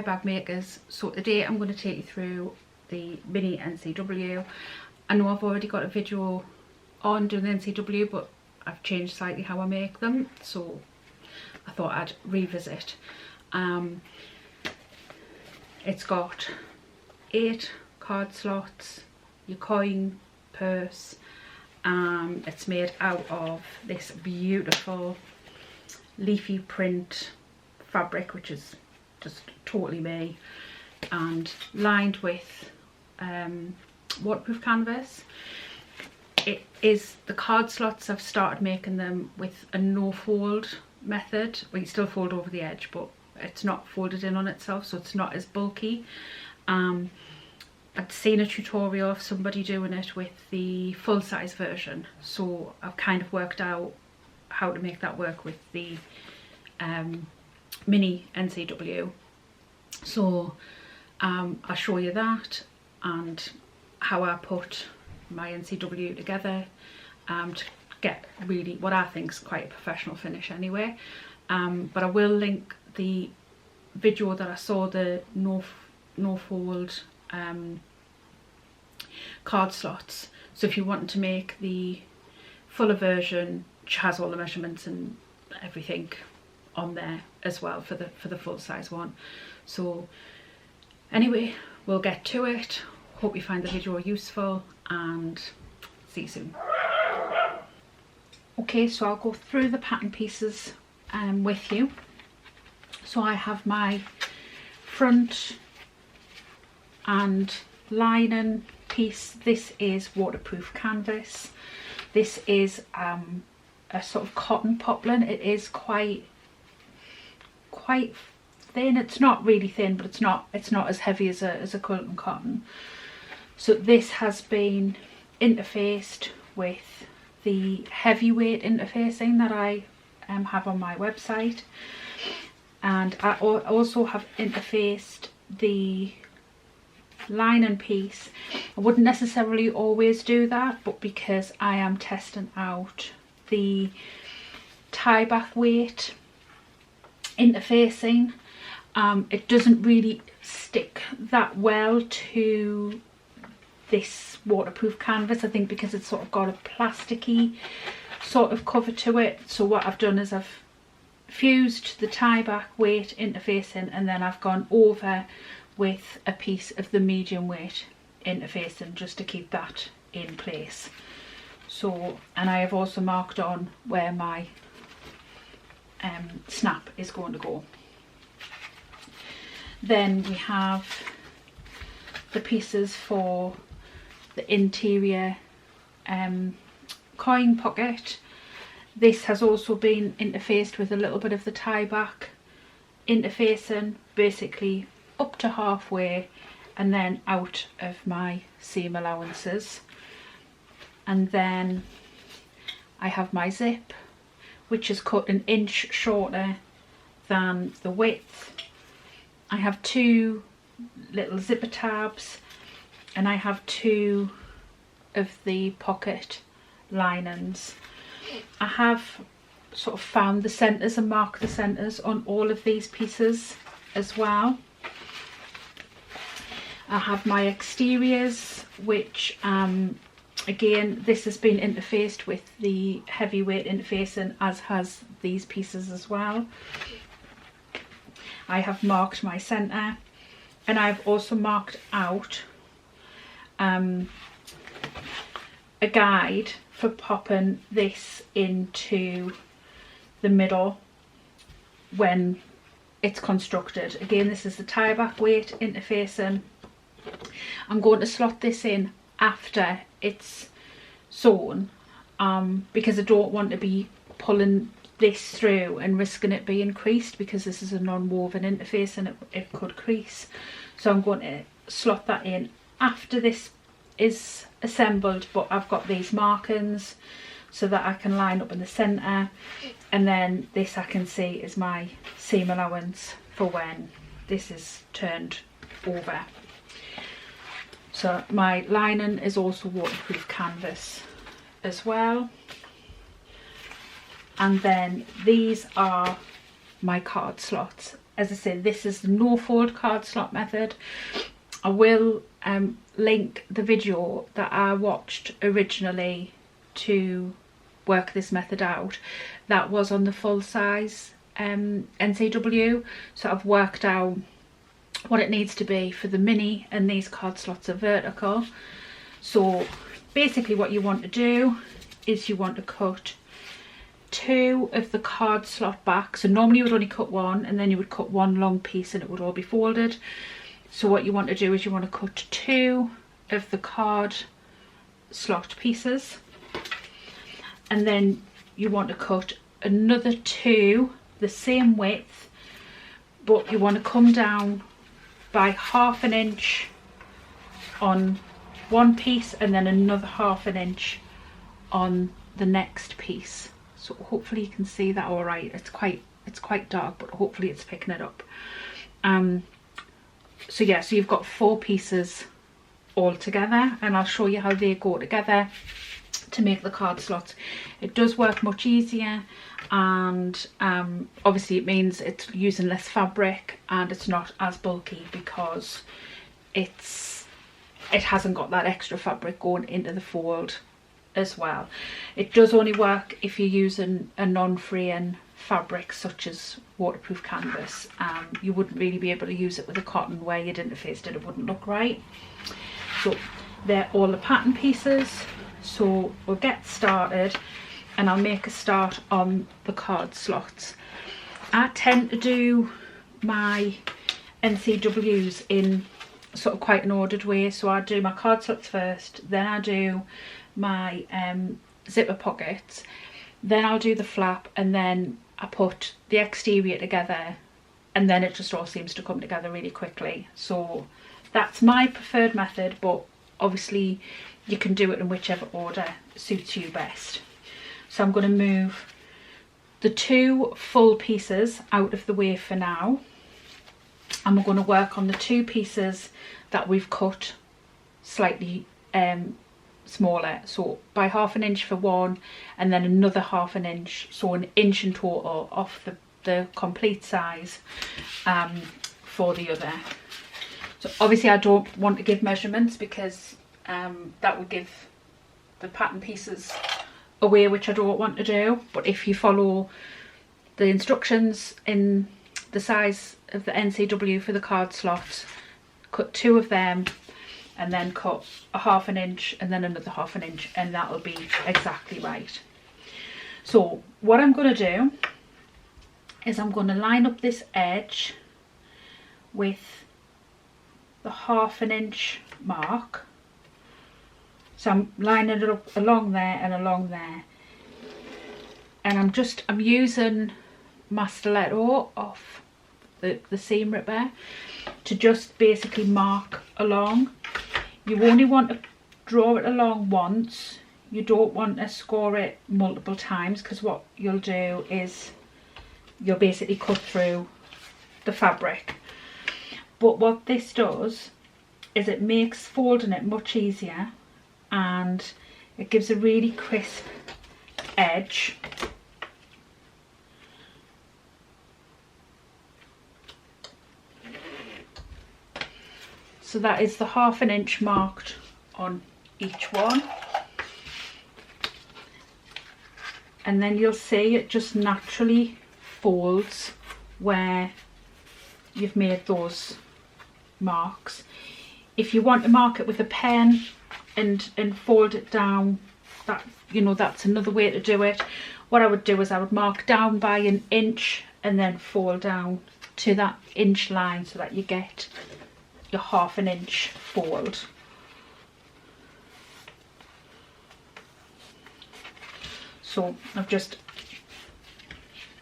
bag makers. So today I'm going to take you through the Mini NCW. I know I've already got a video on doing the NCW, but I've changed slightly how I make them, so I thought I'd revisit. It's got 8 card slots, your coin purse. It's made out of this beautiful leafy print fabric, which is just totally me, and lined with waterproof canvas. It is the card slots. I've started making them with a no fold method. Well, you still fold over the edge, but it's not folded in on itself, so it's not as bulky. I'd seen a tutorial of somebody doing it with the full-size version, so I've kind of worked out how to make that work with the Mini NCW. So I'll show you that and how I put my NCW together to get really what I think is quite a professional finish anyway. But I will link the video that I saw, the no fold card slots. So if you want to make the fuller version, which has all the measurements and everything on there as well for the full size one. So anyway, we'll get to it. Hope you find the video useful and see you soon. Okay, so I'll go through the pattern pieces with you. So I have my front and lining piece. This is waterproof canvas. This is a sort of cotton poplin. It is quite thin. It's not really thin, but it's not as heavy as a quilting cotton. So this has been interfaced with the heavyweight interfacing that I have on my website, and I also have interfaced the lining piece. I wouldn't necessarily always do that, but because I am testing out the tie back weight interfacing, it doesn't really stick that well to this waterproof canvas, I think, because it's sort of got a plasticky sort of cover to it. So what I've done is I've fused the tie back weight interfacing, and then I've gone over with a piece of the medium weight interfacing just to keep that in place. So, and I have also marked on where my snap is going to go. Then we have the pieces for the interior coin pocket. This has also been interfaced with a little bit of the tie back interfacing, basically up to halfway and then out of my seam allowances. And then I have my zip, which is cut 1 inch shorter than the width. I have 2 little zipper tabs, and I have 2 of the pocket linings. I have sort of found the centres and marked the centres on all of these pieces as well. I have my exteriors, which again, this has been interfaced with the heavyweight interfacing, as has these pieces as well. I have marked my centre, and I've also marked out a guide for popping this into the middle when it's constructed. Again, this is the tie back weight interfacing. I'm going to slot this in after it's sewn, because I don't want to be pulling this through and risking it being creased, because this is a non-woven interface and it could crease. So I'm going to slot that in after this is assembled, but I've got these markings so that I can line up in the centre, and then this I can see is my seam allowance for when this is turned over. So my lining is also waterproof canvas as well. And then these are my card slots. as I said, this is the no fold card slot method. I will link the video that I watched originally to work this method out. That was on the full size NCW, so I've worked out what it needs to be for the mini, and these card slots are vertical. So basically what you want to do is you want to cut 2 of the card slot back. So normally you would only cut 1, and then you would cut 1 long piece and it would all be folded. So what you want to do is you want to cut 2 of the card slot pieces, and then you want to cut another 2 the same width, but you want to come down by ½ inch on one piece and then another ½ inch on the next piece. So hopefully you can see that all right. It's quite dark, but hopefully it's picking it up. So yeah, so you've got 4 pieces all together, and I'll show you how they go together to make the card slots. It does work much easier, and obviously it means it's using less fabric and it's not as bulky because it hasn't got that extra fabric going into the fold as well. It does only work if you're using a non-fraying fabric such as waterproof canvas. You wouldn't really be able to use it with a cotton where you'd interfaced it wouldn't look right. So they're all the pattern pieces. So we'll get started, and I'll make a start on the card slots. I tend to do my NCWs in sort of quite an ordered way. So I do my card slots first, then I do my zipper pockets, then I'll do the flap, and then I put the exterior together, and then it just all seems to come together really quickly. So that's my preferred method, but obviously you can do it in whichever order suits you best. So I'm going to move the 2 full pieces out of the way for now, and we're going to work on the 2 pieces that we've cut slightly smaller, so by ½ inch for one and then another ½ inch, so an inch in total off the complete size for the other. So obviously I don't want to give measurements because that would give the pattern pieces away, which I don't want to do. But if you follow the instructions in the size of the NCW for the card slot, cut 2 of them and then cut a ½ inch and then another ½ inch, and that'll be exactly right. So what I'm going to do is I'm going to line up this edge with the ½ inch mark. So I'm lining it up along there and along there, and I'm using my stiletto off the seam ripper to just basically mark along. You only want to draw it along once. You don't want to score it multiple times, because what you'll do is you'll basically cut through the fabric. But what this does is it makes folding it much easier, and it gives a really crisp edge. So that is the ½ inch marked on each one, and then you'll see it just naturally folds where you've made those marks. If you want to mark it with a pen and fold it down, that, you know, that's another way to do it. What I would do is I would mark down by an inch and then fold down to that inch line so that you get your ½ inch fold. So I've just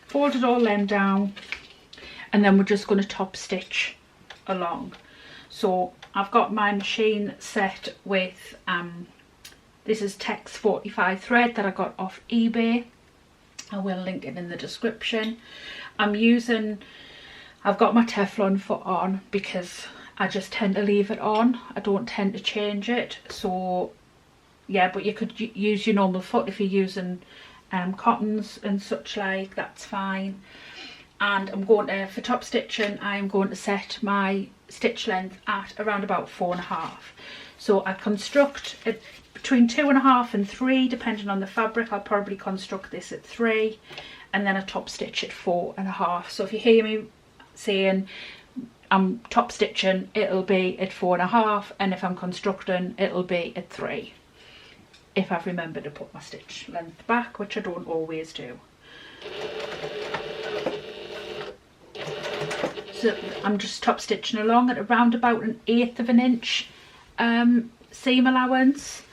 folded all them down, and then we're just going to top stitch along. So I've got my machine set with this is Tex 45 thread that I got off eBay. I will link it in the description. I've got my Teflon foot on because I just tend to leave it on. I don't tend to change it. So yeah, but you could use your normal foot if you're using cottons and such like, that's fine. and I'm going to, for top stitching, I'm going to set my stitch length at around about 4.5. So I construct it between 2.5 and 3, depending on the fabric. I'll probably construct this at 3, and then I top stitch at 4.5. So if you hear me saying I'm top stitching, it'll be at 4.5, and if I'm constructing, it'll be at 3. If I've remembered to put my stitch length back, which I don't always do. So I'm just top stitching along at around about 1/8 of an inch seam allowance.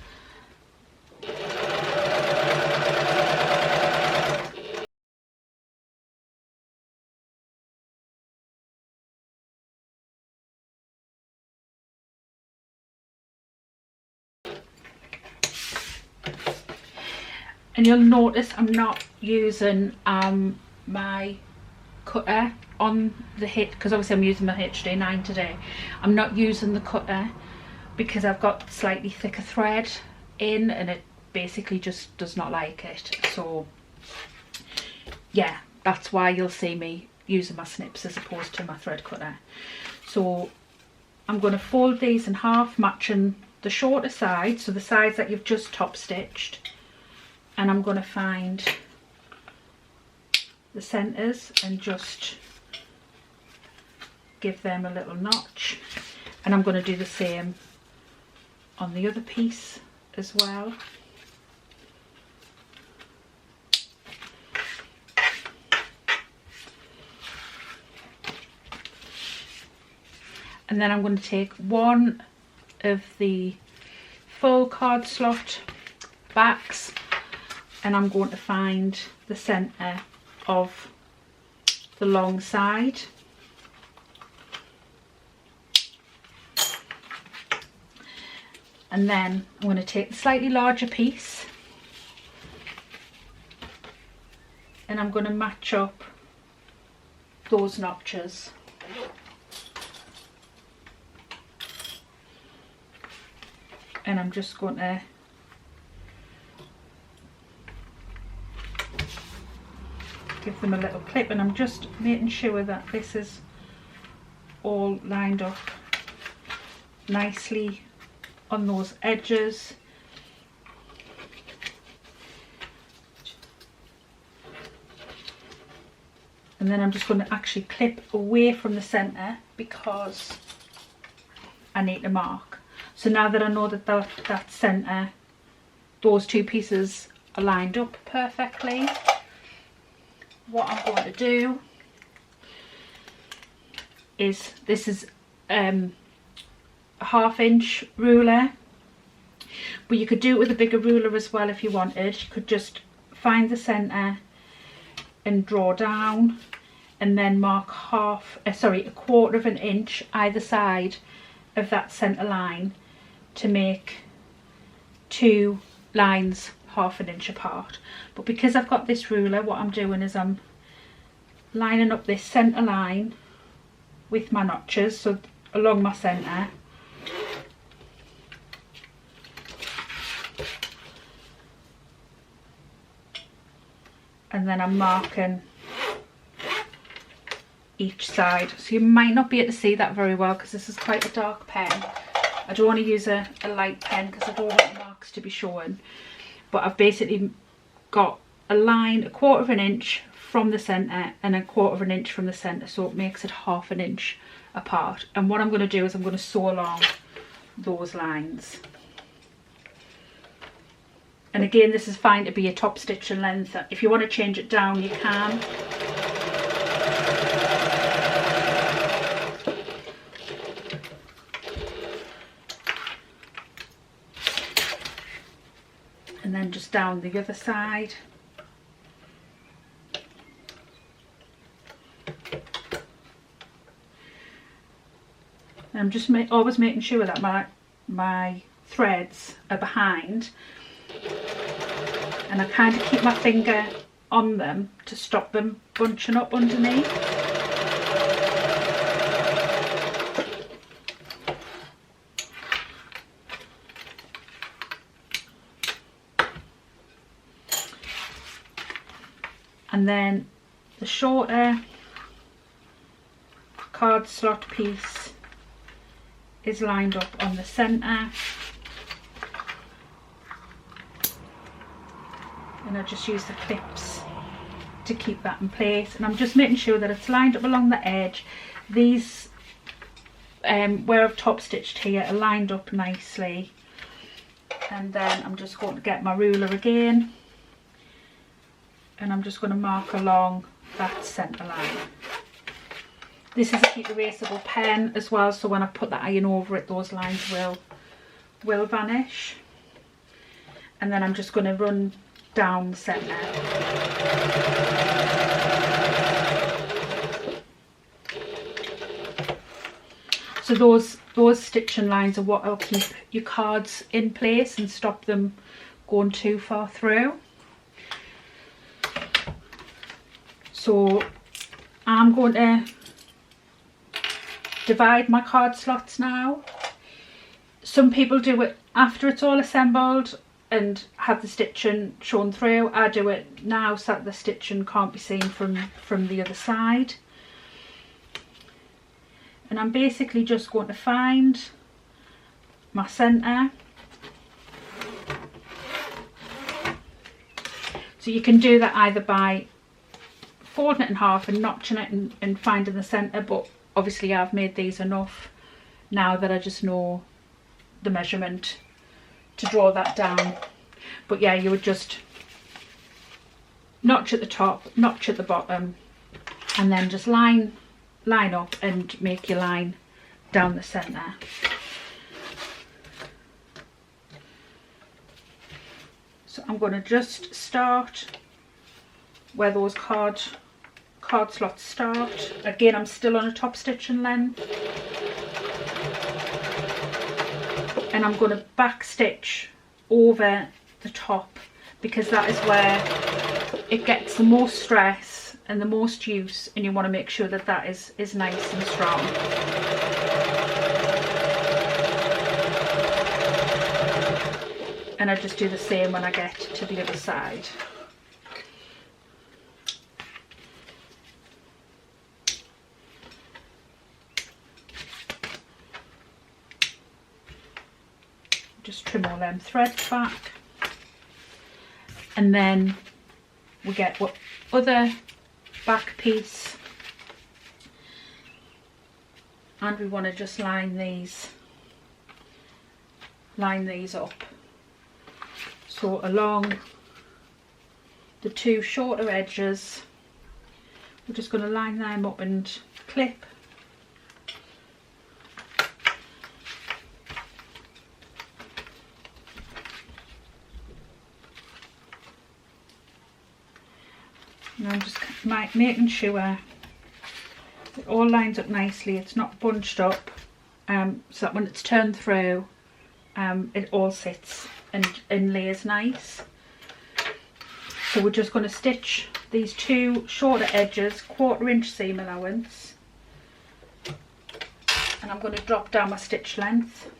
And you'll notice I'm not using my cutter on the hit, because obviously I'm using my HD9 today. I'm not using the cutter because I've got slightly thicker thread in, and it basically just does not like it. So yeah, that's why you'll see me using my snips as opposed to my thread cutter. So I'm going to fold these in half, matching the shorter side, so the sides that you've just top stitched, and I'm going to find the centres and just give them a little notch, and I'm going to do the same on the other piece as well. And then I'm going to take one of the full card slot backs, and I'm going to find the centre of the long side. And then I'm going to take the slightly larger piece, and I'm going to match up those notches. And I'm just going to give them a little clip, and I'm just making sure that this is all lined up nicely on those edges. And then I'm just going to actually clip away from the centre because I need to mark. So now that I know that that centre, those two pieces are lined up perfectly, what I'm going to do is, this is a 1/2 inch ruler, but you could do it with a bigger ruler as well if you wanted. You could just find the centre and draw down, and then mark a 1/4 of an inch either side of that centre line to make two lines 1/2 an inch apart. But because I've got this ruler, what I'm doing is I'm lining up this centre line with my notches, so along my centre, and then I'm marking each side. So you might not be able to see that very well because this is quite a dark pen. I don't want to use a light pen because I don't want the marks to be showing. But I've basically got a line 1/4 of an inch from the centre and 1/4 of an inch from the centre, so it makes it 1/2 an inch apart. And what I'm going to do is I'm going to sew along those lines. And again, this is fine to be a top stitching length. If you want to change it down, you can. And then just down the other side. And I'm just always making sure that my threads are behind, and I kind of keep my finger on them to stop them bunching up underneath. And then the shorter card slot piece is lined up on the centre, and I just use the clips to keep that in place, and I'm just making sure that it's lined up along the edge. These where I've top stitched here are lined up nicely, and then I'm just going to get my ruler again, and I'm just going to mark along that centre line. This is a heat erasable pen as well, so when I put the iron over it, those lines will vanish. And then I'm just going to run down the centre. So those stitching lines are what will keep your cards in place and stop them going too far through. So I'm going to divide my card slots now. Some people do it after it's all assembled and have the stitching shown through. I do it now so that the stitching can't be seen from the other side. And I'm basically just going to find my centre. So you can do that either by folding it in half and notching it and finding the centre, but obviously I've made these enough now that I just know the measurement to draw that down. But yeah, you would just notch at the top, notch at the bottom, and then just line up and make your line down the centre. So I'm going to just start where those card slots start. Again, I'm still on a top stitching length, and I'm going to back stitch over the top because that is where it gets the most stress and the most use, and you want to make sure that that is nice and strong. And I just do the same when I get to the other side. Just trim all them threads back, and then we get what other back piece, and we want to just line these up. So along the two shorter edges, we're just going to line them up and clip. And I'm just making sure it all lines up nicely, it's not bunched up, so that when it's turned through, it all sits and lays nice. So we're just going to stitch these two shorter edges, 1/4 inch seam allowance, and I'm going to drop down my stitch length.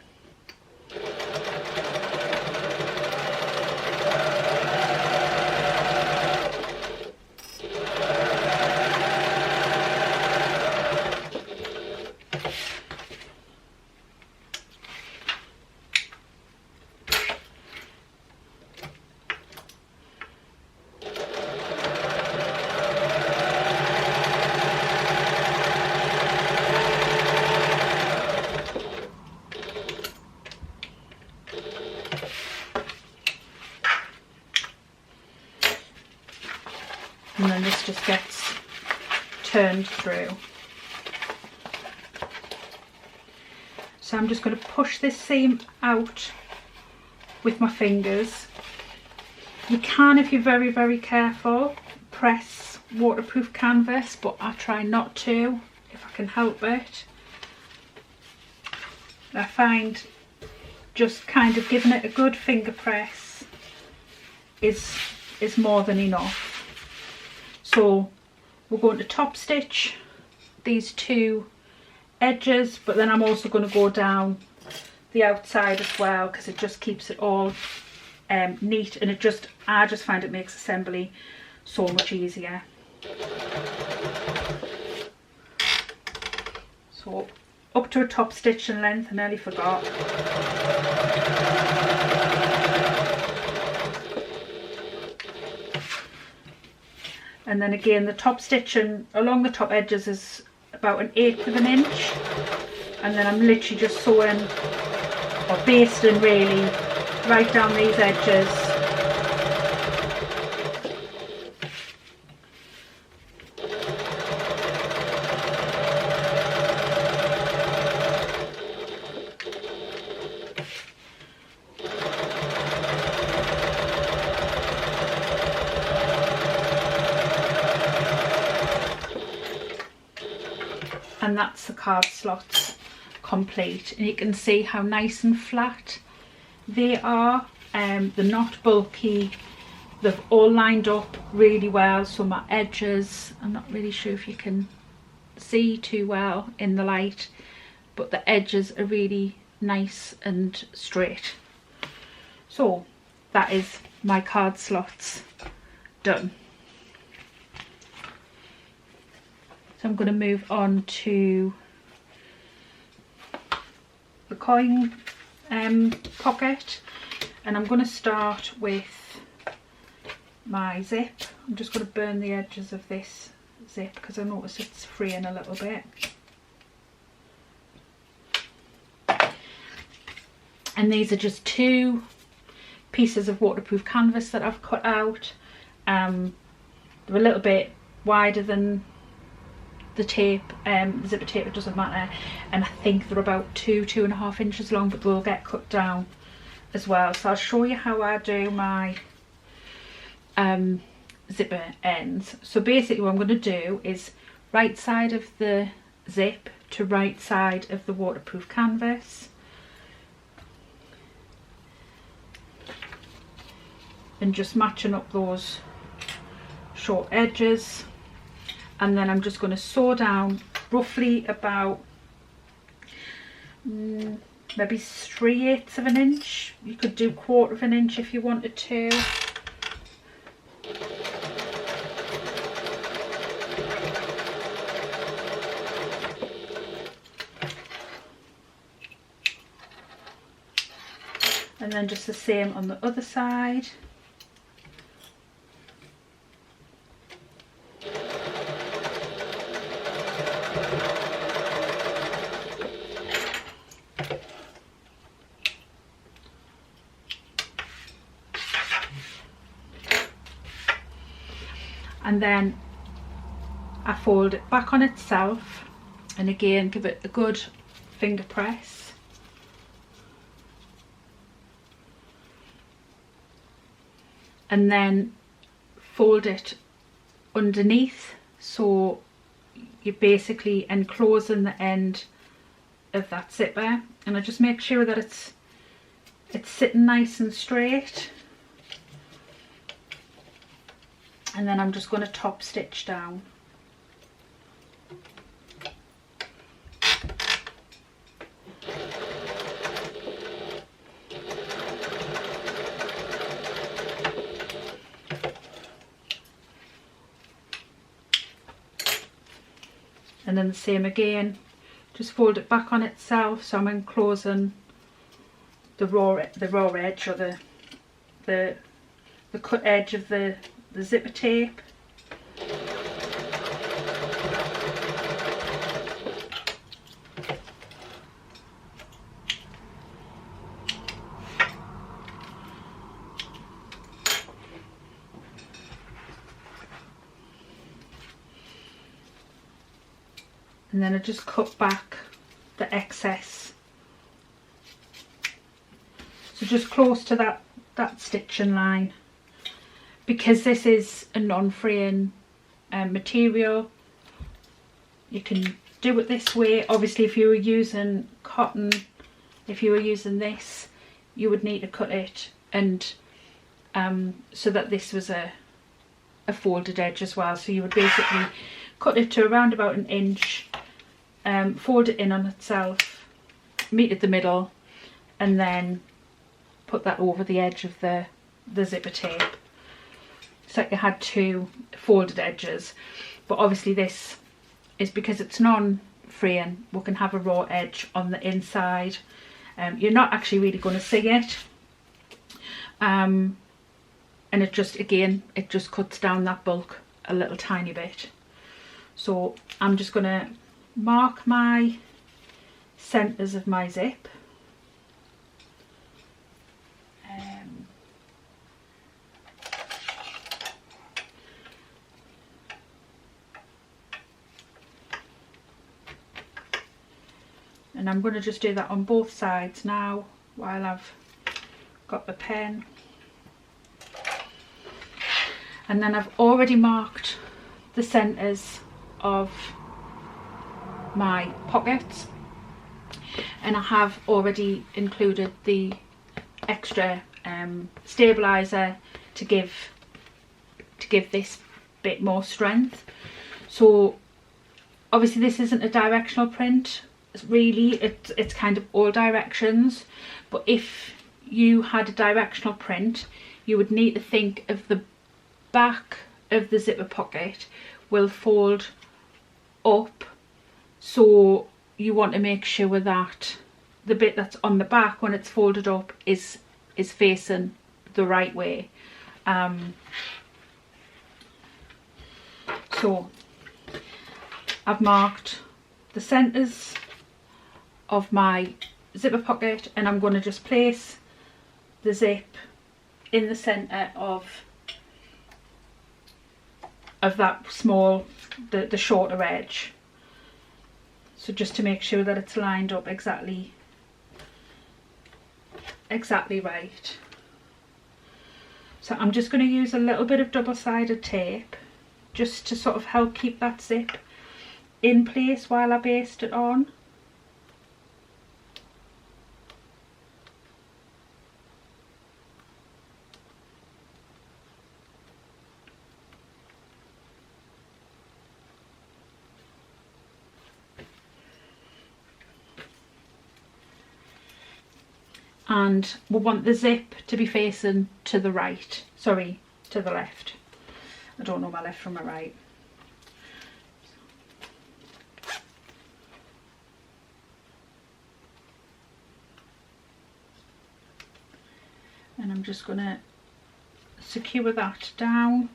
And then this just gets turned through. So I'm just going to push this seam out with my fingers. You can, if you're very, very careful, press waterproof canvas, but I try not to if I can help it. I find just kind of giving it a good finger press is more than enough. So we're going to top stitch these two edges, but then I'm also going to go down the outside as well because it just keeps it all neat, and I just find it makes assembly so much easier. So up to a top stitching length, I nearly forgot. And then again, the top stitching along the top edges is about 1/8 of an inch, and then I'm literally just sewing or basting really right down these edges. And that's the card slots complete, and you can see how nice and flat they are. They're not bulky, they've all lined up really well. So my edges, I'm not really sure if you can see too well in the light, but the edges are really nice and straight. So that is my card slots done. So I'm going to move on to the coin pocket, and I'm going to start with my zip. I'm just going to burn the edges of this zip because I noticed it's fraying a little bit. And these are just 2 pieces of waterproof canvas that I've cut out. They're a little bit wider than the tape, the zipper tape, it doesn't matter, and I think they're about 2.5 inches long, but they'll get cut down as well. So I'll show you how I do my zipper ends. So basically what I'm going to do is right side of the zip to right side of the waterproof canvas, and just matching up those short edges. And then I'm just going to sew down roughly about maybe 3/8 of an inch. You could do 1/4 of an inch if you wanted to. And then just the same on the other side. And then I fold it back on itself, and again give it a good finger press. And then fold it underneath, so you're basically enclosing the end of that zipper. And I just make sure that it's sitting nice and straight. And then I'm just going to top stitch down. And then the same again, just fold it back on itself, so I'm enclosing the raw edge, or the cut edge of the zipper tape. And then I just cut back the excess, so just close to that stitching line. Because this is a non-fraying material, you can do it this way. Obviously if you were using cotton, if you were using this, you would need to cut it, and so that this was a folded edge as well. So you would basically cut it to around about 1 inch, fold it in on itself, meet at the middle, and then put that over the edge of the zipper tape. So you had 2 folded edges, but obviously this is, because it's non fraying, we can have a raw edge on the inside. You're not actually really going to see it. And it just, again, it just cuts down that bulk a little tiny bit. So I'm just going to mark my centres of my zip. And I'm going to just do that on both sides now while I've got the pen. And then I've already marked the centres of my pockets, and I have already included the extra stabiliser to give this bit more strength. So obviously this isn't a directional print, really, it's kind of all directions, but if you had a directional print, you would need to think of the back of the zipper pocket will fold up, so you want to make sure that the bit that's on the back when it's folded up is facing the right way. So I've marked the centres of my zipper pocket, and I'm going to just place the zip in the centre of that small, the shorter edge. So just to make sure that it's lined up exactly right. So I'm just going to use a little bit of double-sided tape just to sort of help keep that zip in place while I baste it on. And we want the zip to be facing to the right, sorry, to the left. I don't know my left from my right. And I'm just going to secure that down.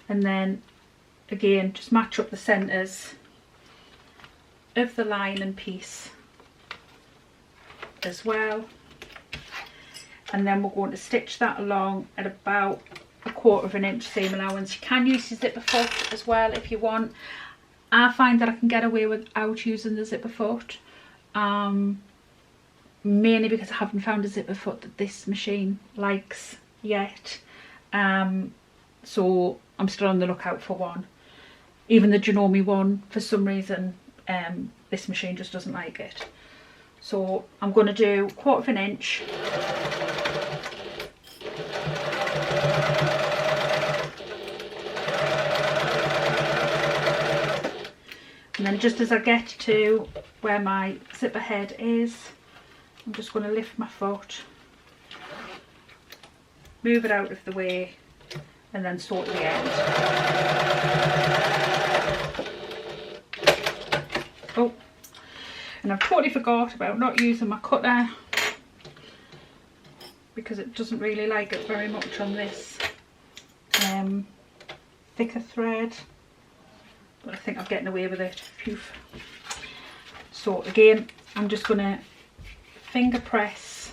And then again, just match up the centres of the lining piece as well. And then we're going to stitch that along at about 1/4 inch seam allowance. You can use your zipper foot as well if you want. I find that I can get away without using the zipper foot, mainly because I haven't found a zipper foot that this machine likes yet. So I'm still on the lookout for one. Even the Janome one, for some reason, this machine just doesn't like it. So I'm going to do 1/4 inch. And then just as I get to where my zipper head is, I'm just going to lift my foot, move it out of the way, and then sort the end. Oh, and I've totally forgot about not using my cutter because it doesn't really like it very much on this thicker thread, but I think I'm getting away with it. Phew. So again, I'm just going to finger press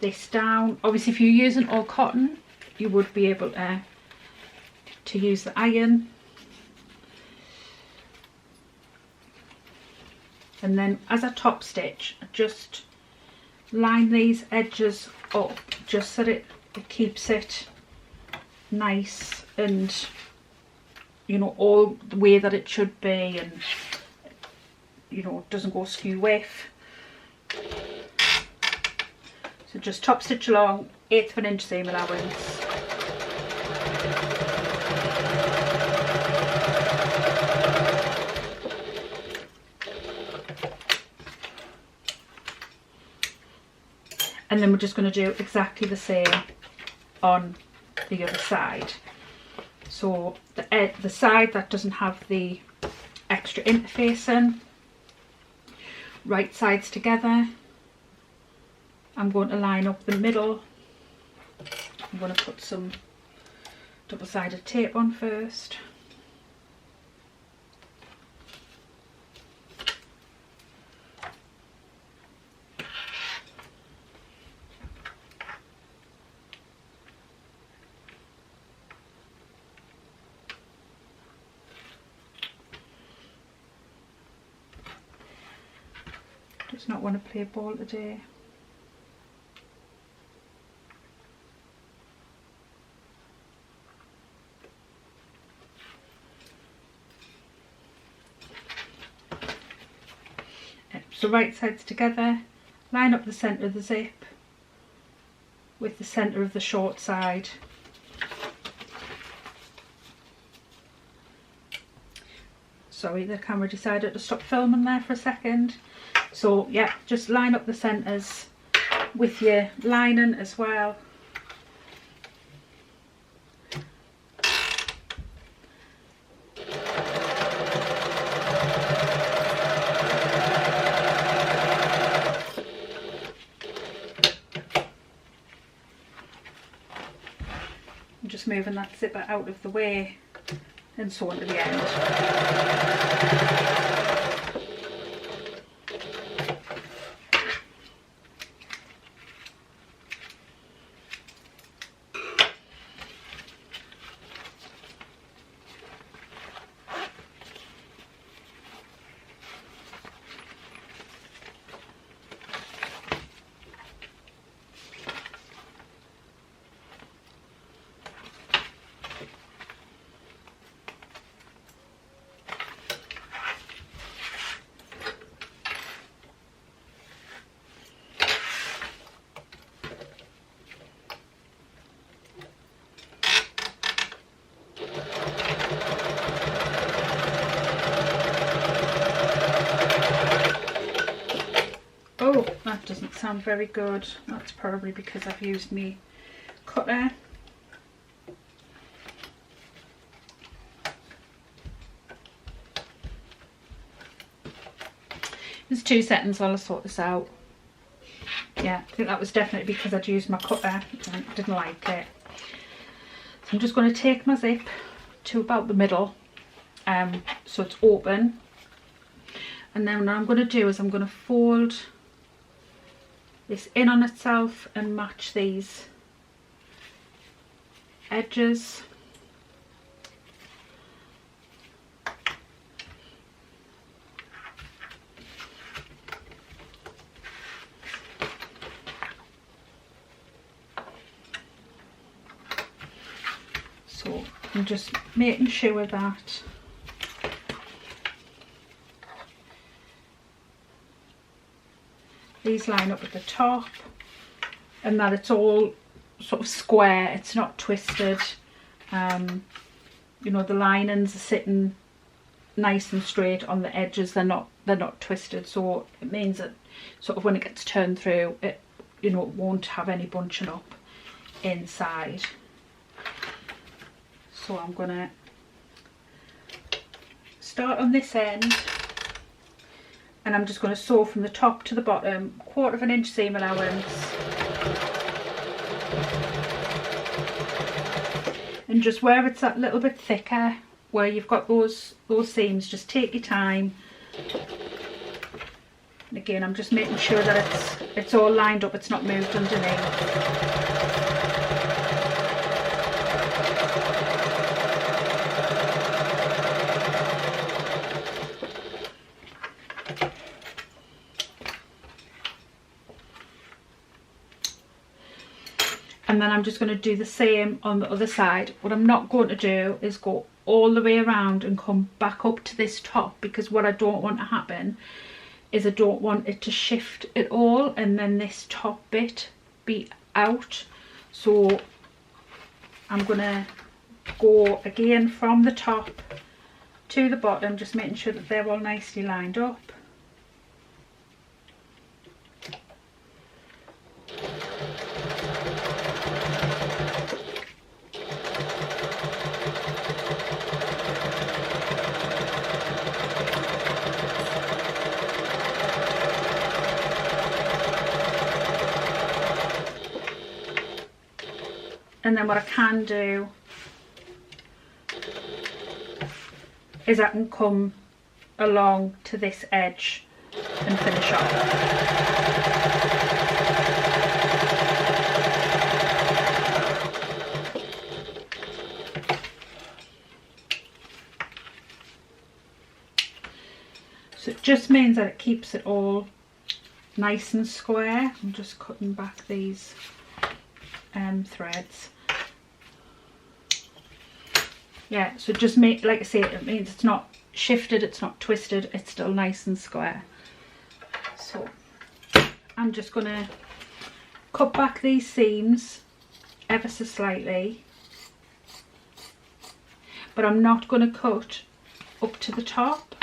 this down. Obviously if you're using all cotton, you would be able to use the iron. And then as I top stitch, I just line these edges up just so that it keeps it nice and, you know, all the way that it should be, and, you know, it doesn't go skew whiff. So just top stitch along, 1/8 inch seam allowance. And then we're just going to do exactly the same on the other side. So the side that doesn't have the extra interfacing, right sides together. I'm going to line up the middle. I'm going to put some double-sided tape on first. Does not want to play ball today. So right sides together, line up the centre of the zip with the centre of the short side. Sorry, the camera decided to stop filming there for a second. So yeah, just line up the centres with your lining as well. I'm just moving that zipper out of the way and sew to the end. Oh, that doesn't sound very good. That's probably because I've used my cutter. There's 2 seconds while I sort this out. Yeah, I think that was definitely because I'd used my cutter and I didn't like it. So I'm just going to take my zip to about the middle, so it's open. And then what I'm going to do is I'm going to fold this in on itself and match these edges. So I'm just making sure that these line up at the top and that it's all sort of square, it's not twisted. You know, the linings are sitting nice and straight on the edges, they're not twisted, so it means that sort of when it gets turned through, it, you know, it won't have any bunching up inside. So I'm gonna start on this end and I'm just going to sew from the top to the bottom, 1/4 inch seam allowance. And just where it's that little bit thicker, where you've got those seams, just take your time. And again, I'm just making sure that it's all lined up, it's not moved underneath. And then I'm just going to do the same on the other side. What I'm not going to do is go all the way around and come back up to this top, because what I don't want to happen is I don't want it to shift at all and then this top bit be out. So I'm going to go again from the top to the bottom, just making sure that they're all nicely lined up. And then what I can do is I can come along to this edge and finish off. So it just means that it keeps it all nice and square. I'm just cutting back these threads. Yeah, so just make, like I say, it means it's not shifted, it's not twisted, it's still nice and square. So I'm just gonna cut back these seams ever so slightly, but I'm not gonna cut up to the top.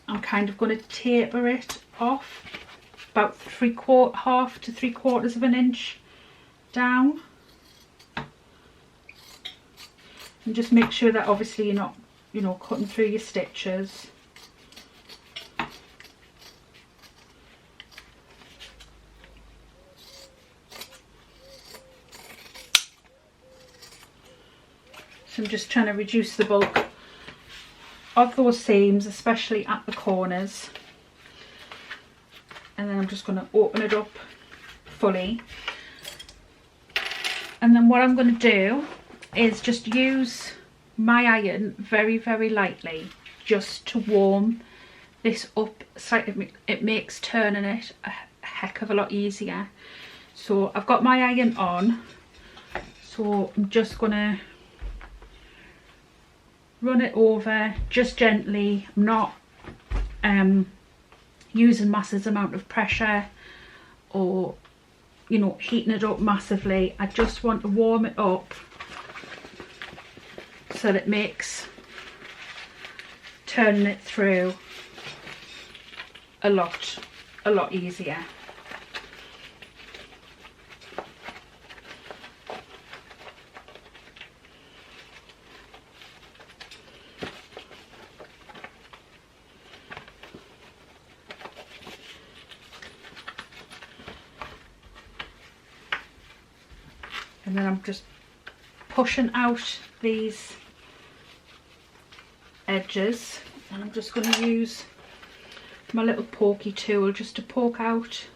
I'm kind of going to taper it off about half to 3/4 of an inch down, and just make sure that obviously you're not, you know, cutting through your stitches. So I'm just trying to reduce the bulk of those seams, especially at the corners, and then I'm just going to open it up fully. And then what I'm going to do is just use my iron very, very lightly, just to warm this up slightly. It makes turning it a heck of a lot easier. So I've got my iron on, so I'm just going to run it over just gently. I'm not using massive amount of pressure or, you know, heating it up massively. I just want to warm it up so that it makes turning it through a lot easier. And then I'm just pushing out these edges, and I'm just going to use my little pokey tool just to poke out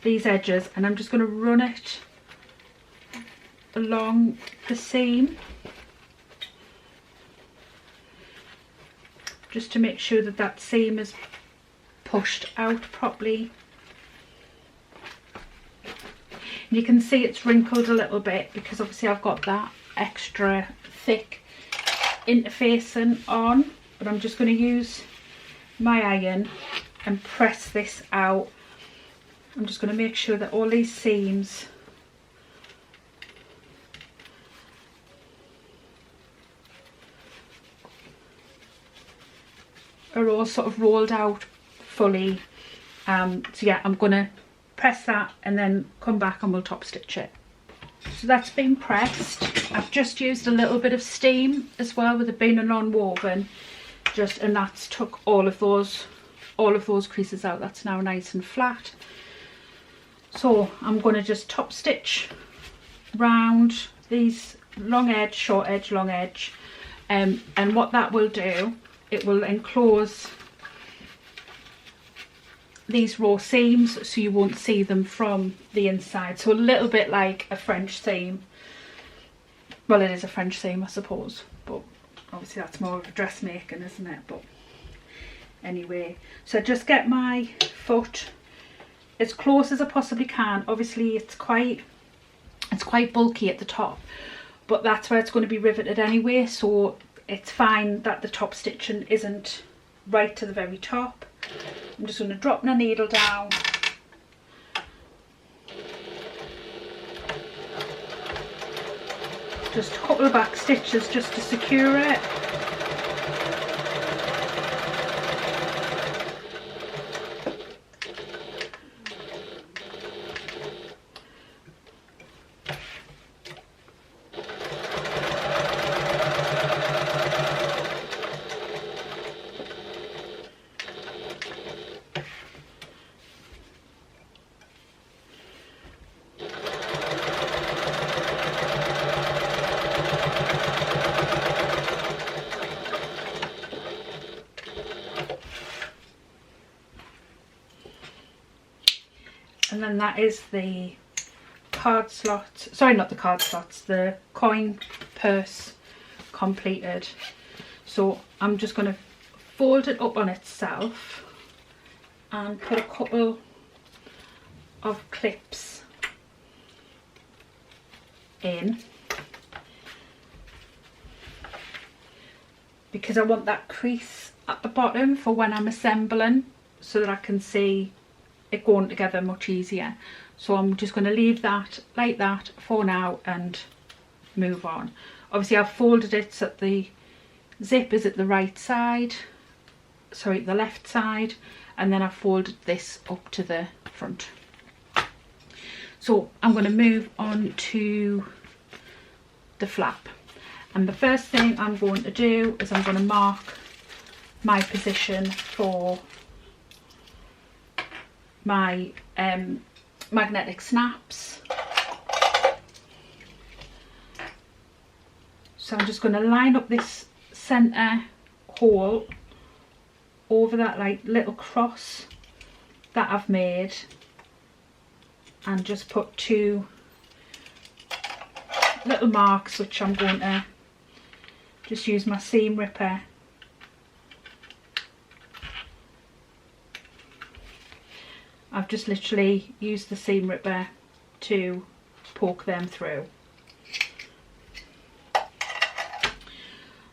these edges, and I'm just going to run it along the seam just to make sure that that seam is pushed out properly. You can see it's wrinkled a little bit because obviously I've got that extra thick interfacing on, but I'm just going to use my iron and press this out. I'm just going to make sure that all these seams are all sort of rolled out fully. So yeah, I'm going to press that and then come back and we'll top stitch it. So that's been pressed. I've just used a little bit of steam as well with it being a non-woven, and that's took all of those creases out. That's now nice and flat. So I'm going to just top stitch round these long edge, short edge, long edge, and what that will do, it will enclose these raw seams so you won't see them from the inside. So a little bit like a French seam. Well, it is a French seam, I suppose, but obviously that's more of a dressmaking, isn't it? But anyway, so just get my foot as close as I possibly can. Obviously it's quite bulky at the top, but that's where it's going to be riveted anyway, so it's fine that the top stitching isn't right to the very top. I'm just going to drop my needle down, just a couple of back stitches just to secure it. And then that is the card slot, sorry, not the card slots, the coin purse completed. So I'm just going to fold it up on itself and put a couple of clips in, because I want that crease at the bottom for when I'm assembling, so that I can see it going together much easier. So I'm just going to leave that like that for now and move on. Obviously I've folded it so that the zip is at the right side, sorry, the left side, and then I've folded this up to the front. So I'm going to move on to the flap, and the first thing I'm going to do is I'm going to mark my position for my magnetic snaps. So I'm just going to line up this centre hole over that like little cross that I've made, and just put 2 little marks, which I'm going to just use my seam ripper I've just literally used the seam ripper to poke them through.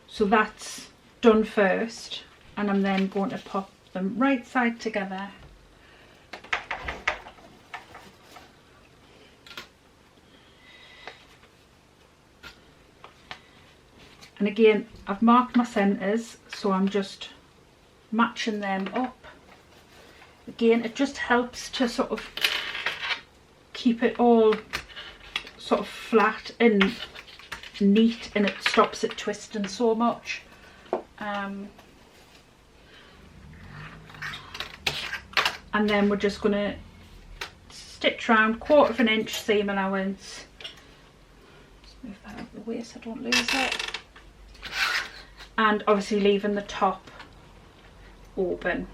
So that's done first, and I'm then going to pop them right side together. And again, I've marked my centres, so I'm just matching them up. Again, it just helps to sort of keep it all sort of flat and neat, and it stops it twisting so much. And then we're just going to stitch around 1/4 inch seam allowance. Just move that out of the way so I don't lose it. And obviously leaving the top open.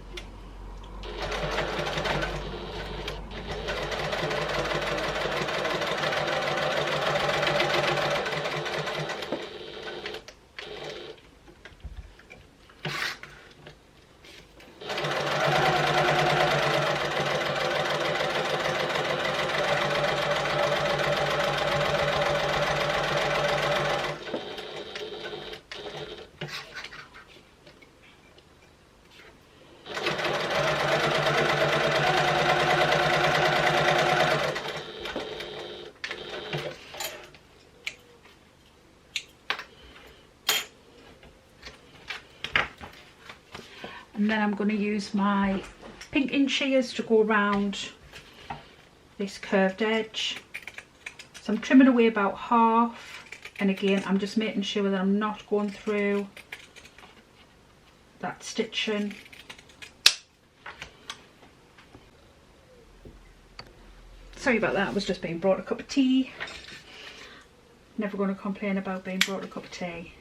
And then I'm going to use my pinking shears to go around this curved edge. So I'm trimming away about half, and again I'm just making sure that I'm not going through that stitching. Sorry about that, I was just being brought a cup of tea. Never going to complain about being brought a cup of tea.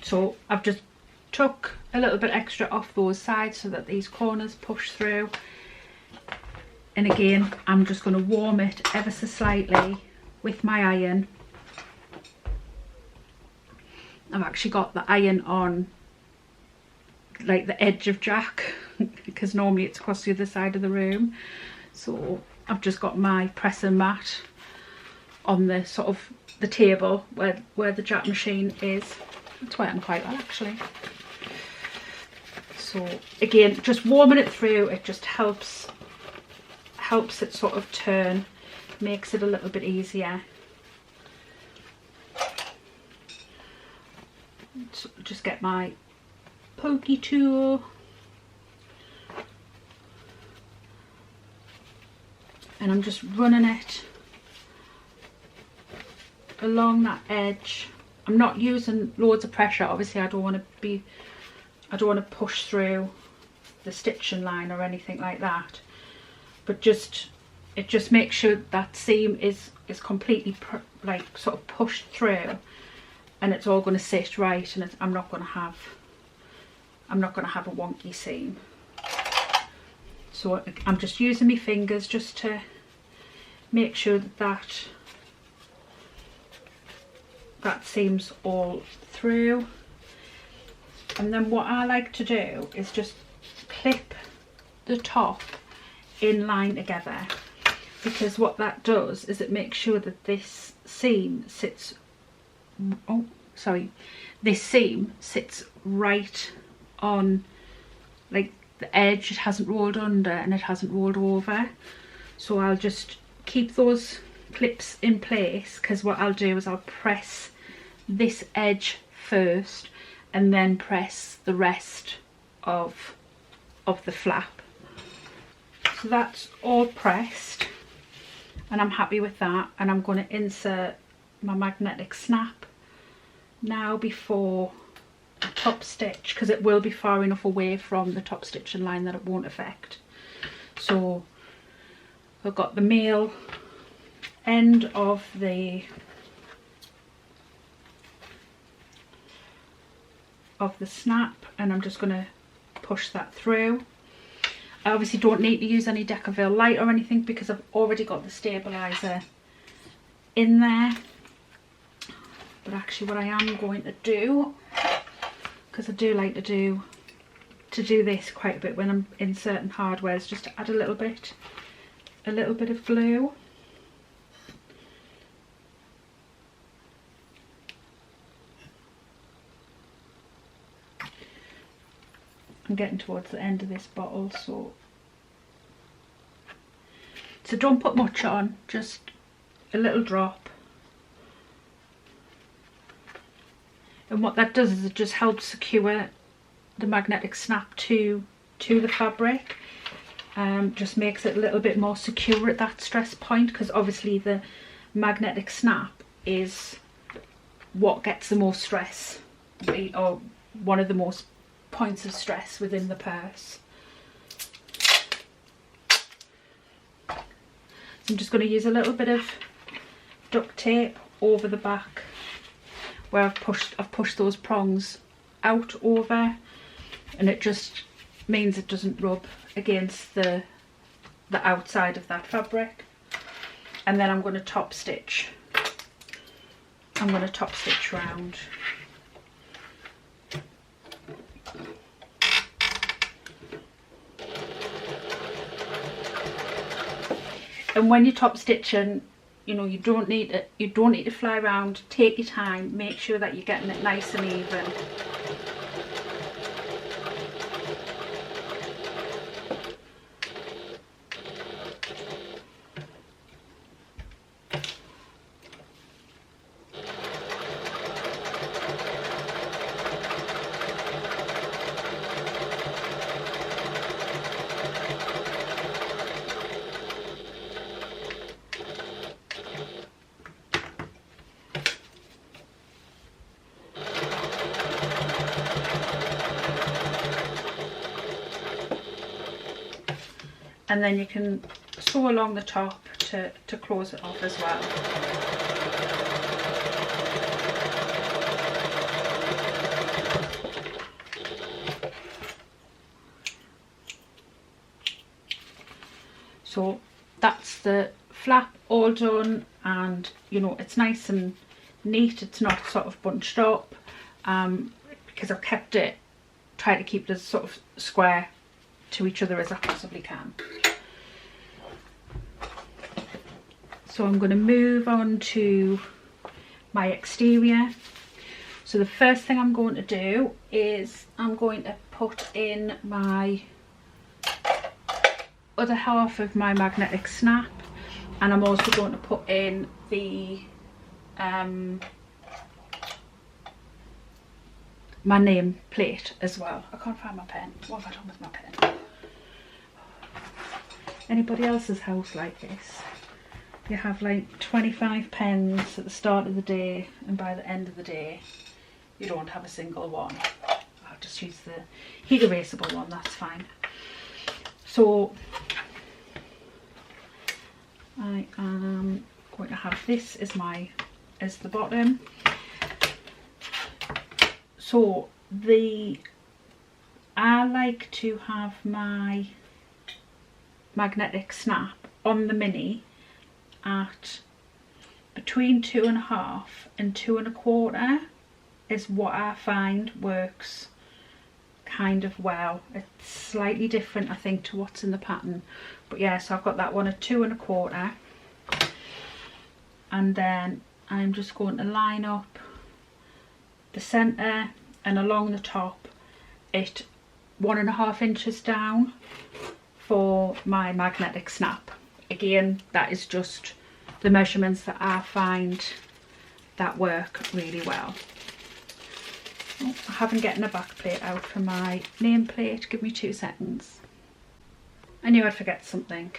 So I've just took a little bit extra off those sides so that these corners push through. And again, I'm just going to warm it ever so slightly with my iron. I've actually got the iron on like the edge of Jack because normally it's across the other side of the room. So I've just got my pressing mat on the sort of the table where the Jack machine is. That's why I'm quite well actually. So again, just warming it through, it just helps it sort of turn, makes it a little bit easier. So just get my pokey tool and I'm just running it along that edge. I'm not using loads of pressure, obviously I don't want to push through the stitching line or anything like that, but it just makes sure that seam is completely like sort of pushed through, and it's all going to sit right, and I'm not going to have I'm not going to have a wonky seam. So I'm just using my fingers just to make sure that that seams all through. And then what I like to do is just clip the top in line together, because what that does is it makes sure that this seam sits, this seam sits right on, like, the edge. It hasn't rolled under and it hasn't rolled over. So I'll just keep those clips in place, because what I'll do is I'll press this edge first and then press the rest of the flap. So that's all pressed and I'm happy with that, and I'm going to insert my magnetic snap now before the top stitch, because it will be far enough away from the top stitching line that it won't affect. So I've got the male end of the snap, and I'm just going to push that through. I obviously don't need to use any Decaville light or anything because I've already got the stabiliser in there. But actually what I am going to do, because I do like to do this quite a bit when I'm inserting hardware, is just to add a little bit of glue. I'm getting towards the end of this bottle, so don't put much on, just a little drop. And what that does is it just helps secure the magnetic snap to the fabric. Just makes it a little bit more secure at that stress point, because obviously the magnetic snap is what gets the most stress, or one of the most points of stress within the purse. So I'm just going to use a little bit of duct tape over the back where I've pushed those prongs out over, and it just means it doesn't rub against the outside of that fabric. And then I'm going to top stitch. I'm going to top stitch round. And when you're top stitching, you know, you don't need to fly around. Take your time, make sure that you're getting it nice and even. And then you can sew along the top to close it off as well. So that's the flap all done, and you know, it's nice and neat. It's not sort of bunched up, because I've tried to keep it as sort of square to each other as I possibly can. So I'm going to move on to my exterior. So the first thing I'm going to do is I'm going to put in my other half of my magnetic snap, and I'm also going to put in the my name plate as well. I can't find my pen. What have I done with my pen? Anybody else's house like this? You have like 25 pens at the start of the day, and by the end of the day you don't have a single one. I'll just use the heat erasable one, that's fine. So I am going to have this as the bottom. So the like to have my magnetic snap on the Mini at between 2.5 and 2.25 is what I find works kind of well. It's slightly different, I think, to what's in the pattern, but yeah, so I've got that one at 2.25, and then I'm just going to line up the centre and along the top at 1.5 inches down for my magnetic snap. Again, that is just the measurements that I find that work really well. Oh, I haven't gotten a back plate out for my nameplate. Give me 2 seconds. I knew I'd forget something.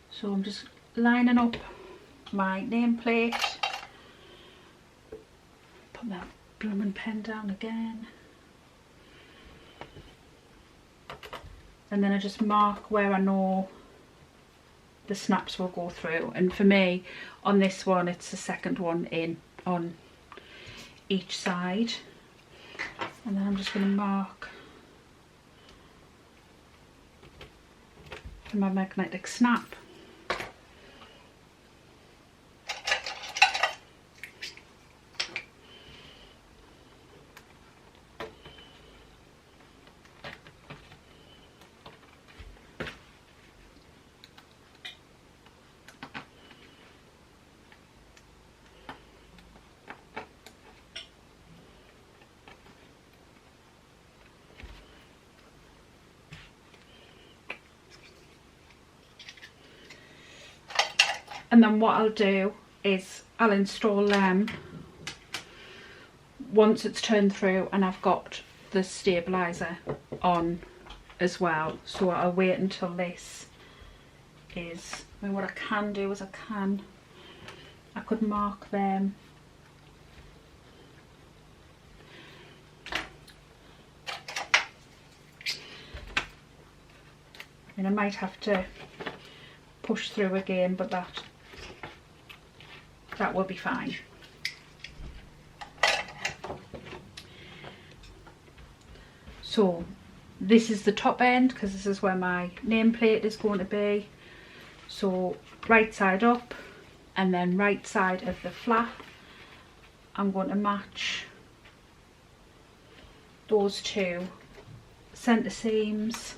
So I'm just lining up my nameplate. Put that blooming pen down again. And then I just mark where I know the snaps will go through, and for me on this one it's the second one in on each side, and then I'm just going to mark for my magnetic snap. And then what I'll do is I'll install them once it's turned through and I've got the stabiliser on as well. So I'll wait until this is, I mean, what I can do is I could mark them . And I might have to push through again, but that will be fine. So this is the top end, because this is where my nameplate is going to be. So right side up, and then right side of the flap, I'm going to match those two centre seams,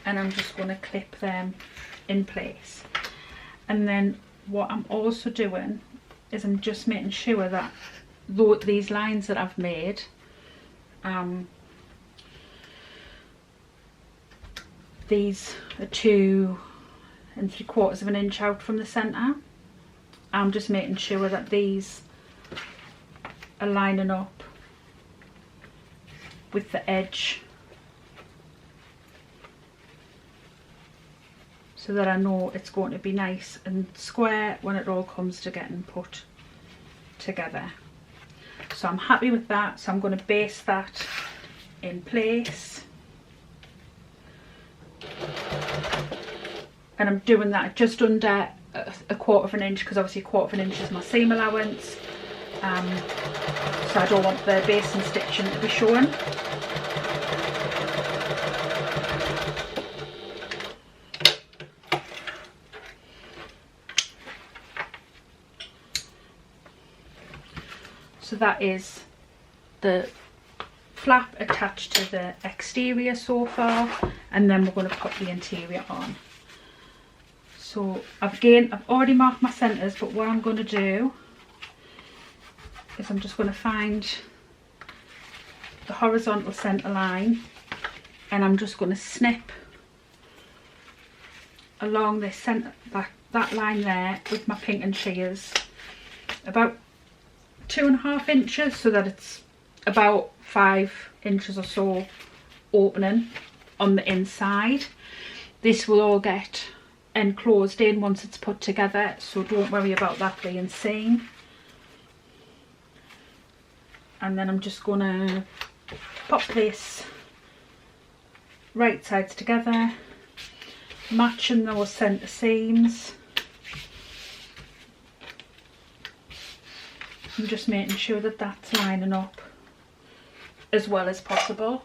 and I'm just going to clip them in place. And then what I'm also doing is I'm just making sure that these lines that I've made, these are 2 3/4 of an inch out from the centre. I'm just making sure that these are lining up with the edge, so that I know it's going to be nice and square when it all comes to getting put together. So I'm happy with that, so I'm going to base that in place, and I'm doing that just under a 1/4 inch, because obviously 1/4 inch is my seam allowance, so I don't want the basting stitching to be showing. So that is the flap attached to the exterior so far, and then we're going to put the interior on. So I've already marked my centres, but what I'm going to do is I'm just going to find the horizontal centre line, and I'm just going to snip along this centre, that line there, with my pink and shears about 2.5 inches, so that it's about 5 inches or so opening on the inside. This will all get enclosed in once it's put together, so don't worry about that being seen. And then I'm just gonna pop this right sides together, matching those centre seams, I'm just making sure that that's lining up as well as possible.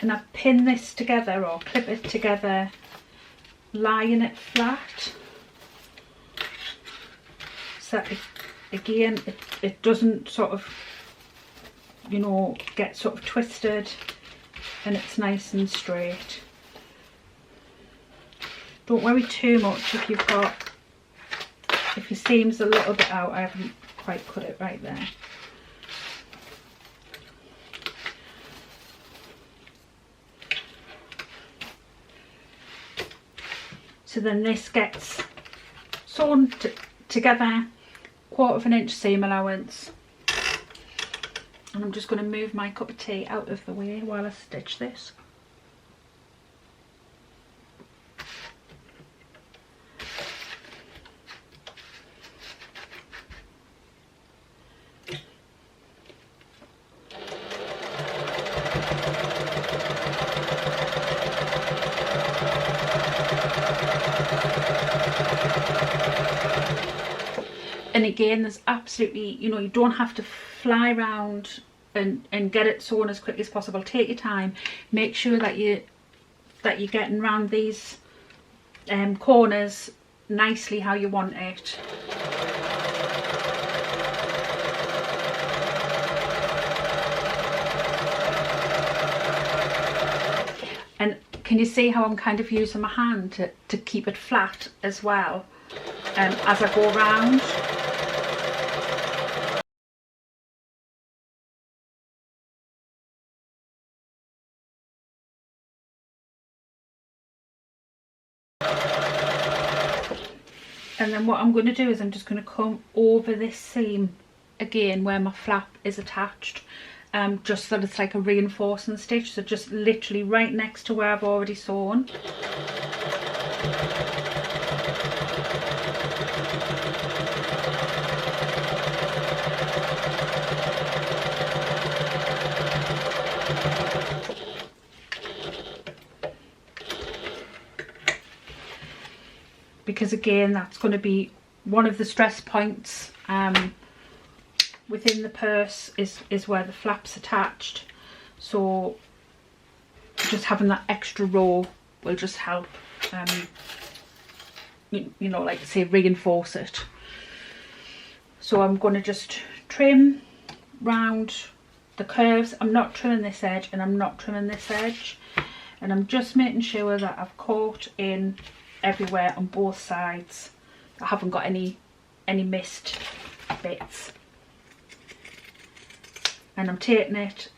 And I pin this together or clip it together, lying it flat, so that it doesn't sort of, you know, get sort of twisted, and it's nice and straight. Don't worry too much if your seam's a little bit out. I haven't quite cut it right there. So then this gets sewn together, 1/4 inch seam allowance. And I'm just going to move my cup of tea out of the way while I stitch this. And again, there's absolutely, you know, you don't have to fly around and get it sewn as quick as possible. Take your time. Make sure that you're getting around these corners nicely how you want it. And can you see how I'm kind of using my hand to keep it flat as well as I go around? And then what I'm going to do is I'm just going to come over this seam again where my flap is attached, just so that it's like a reinforcing stitch, so just literally right next to where I've already sewn. Because again, that's going to be one of the stress points within the purse is where the flap's attached. So just having that extra row will just help, you know, like I say, reinforce it. So I'm going to just trim round the curves. I'm not trimming this edge and I'm not trimming this edge, and I'm just making sure that I've caught in everywhere on both sides. I haven't got any missed bits, and I'm taking it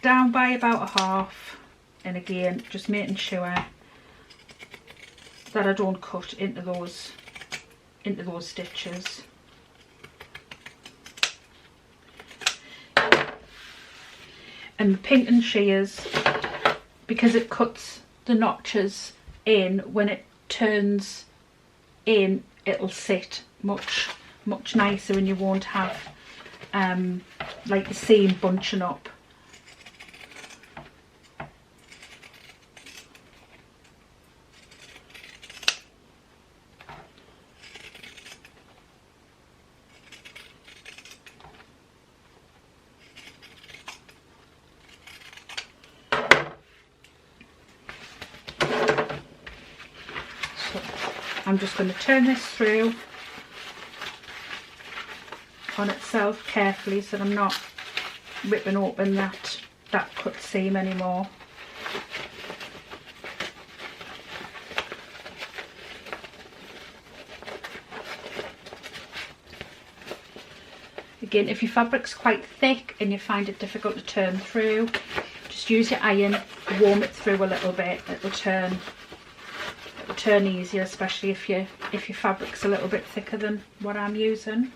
down by about 1/2, and again just making sure that I don't cut into those stitches. And the pinking shears, because it cuts the notches in, when it turns in it'll sit much nicer, and you won't have like the seam bunching up. I'm just going to turn this through on itself carefully, so that I'm not ripping open that cut seam anymore. Again, if your fabric's quite thick and you find it difficult to turn through, just use your iron, warm it through a little bit. It'll turn easier, especially if your fabric's a little bit thicker than what I'm using.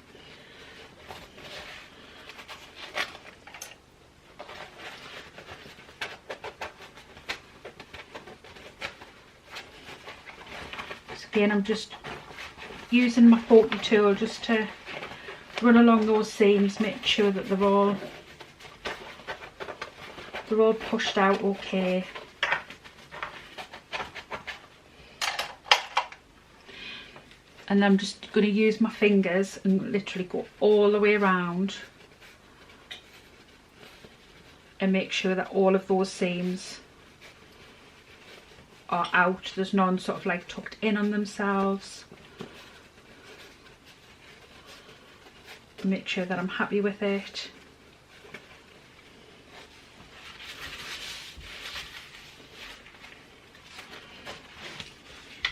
So again, I'm just using my pokey tool just to run along those seams, make sure that they're all pushed out okay. and I'm just going to use my fingers and literally go all the way around and make sure that all of those seams are out. There's none sort of like tucked in on themselves. Make sure that I'm happy with it.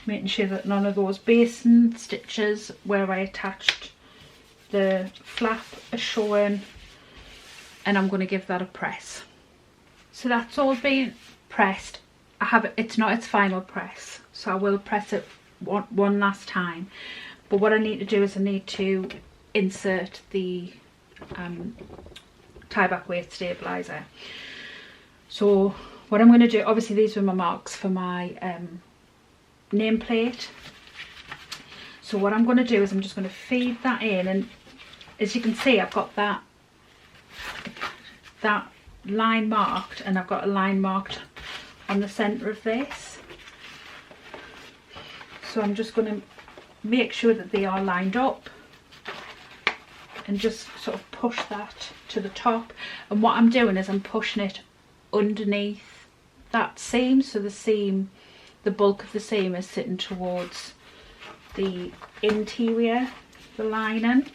Making sure that none of those basin stitches where I attached the flap are showing, and I'm going to give that a press. So that's all been pressed. I have it, it's not its final press, so I will press it one last time. But what I need to do is I need to insert the tie back weight stabilizer. So what I'm going to do, obviously these were my marks for my nameplate. So what I'm going to do is I'm just going to feed that in, and as you can see I've got that line marked, and I've got a line marked on the centre of this. So I'm just going to make sure that they are lined up and just sort of push that to the top. And what I'm doing is I'm pushing it underneath that seam, so the seam, the bulk of the seam is sitting towards the interior, the lining.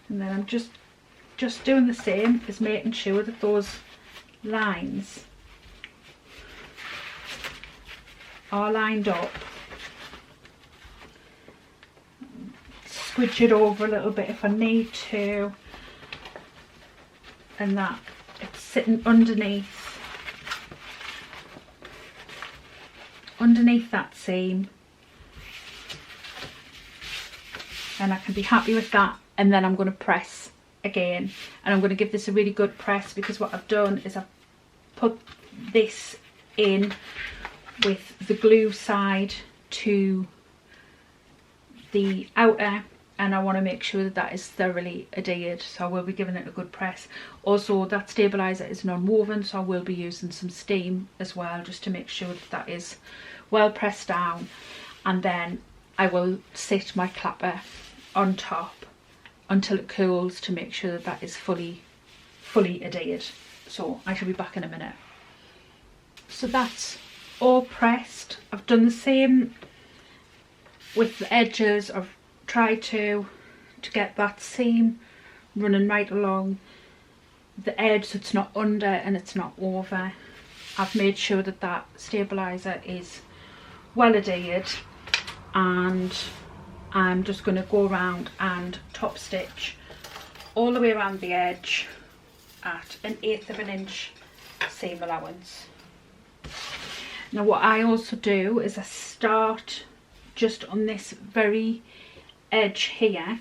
And then I'm just doing the same, is making sure that those lines are lined up. Switch it over a little bit if I need to, and that it's sitting underneath that seam, and I can be happy with that. And then I'm going to press again, and I'm going to give this a really good press, because what I've done is I've put this in with the glue side to the outer, and I want to make sure that that is thoroughly adhered, so I will be giving it a good press. Also, that stabilizer is non-woven, so I will be using some steam as well, just to make sure that that is well pressed down. And then I will sit my clapper on top until it cools to make sure that that is fully adhered. So I shall be back in a minute. So that's all pressed. I've done the same with the edges. I've tried to get that seam running right along the edge, so it's not under and it's not over. I've made sure that that stabilizer is well adhered, and I'm just going to go around and top stitch all the way around the edge at 1/8 of an inch seam allowance. Now what I also do is I start just on this very edge here,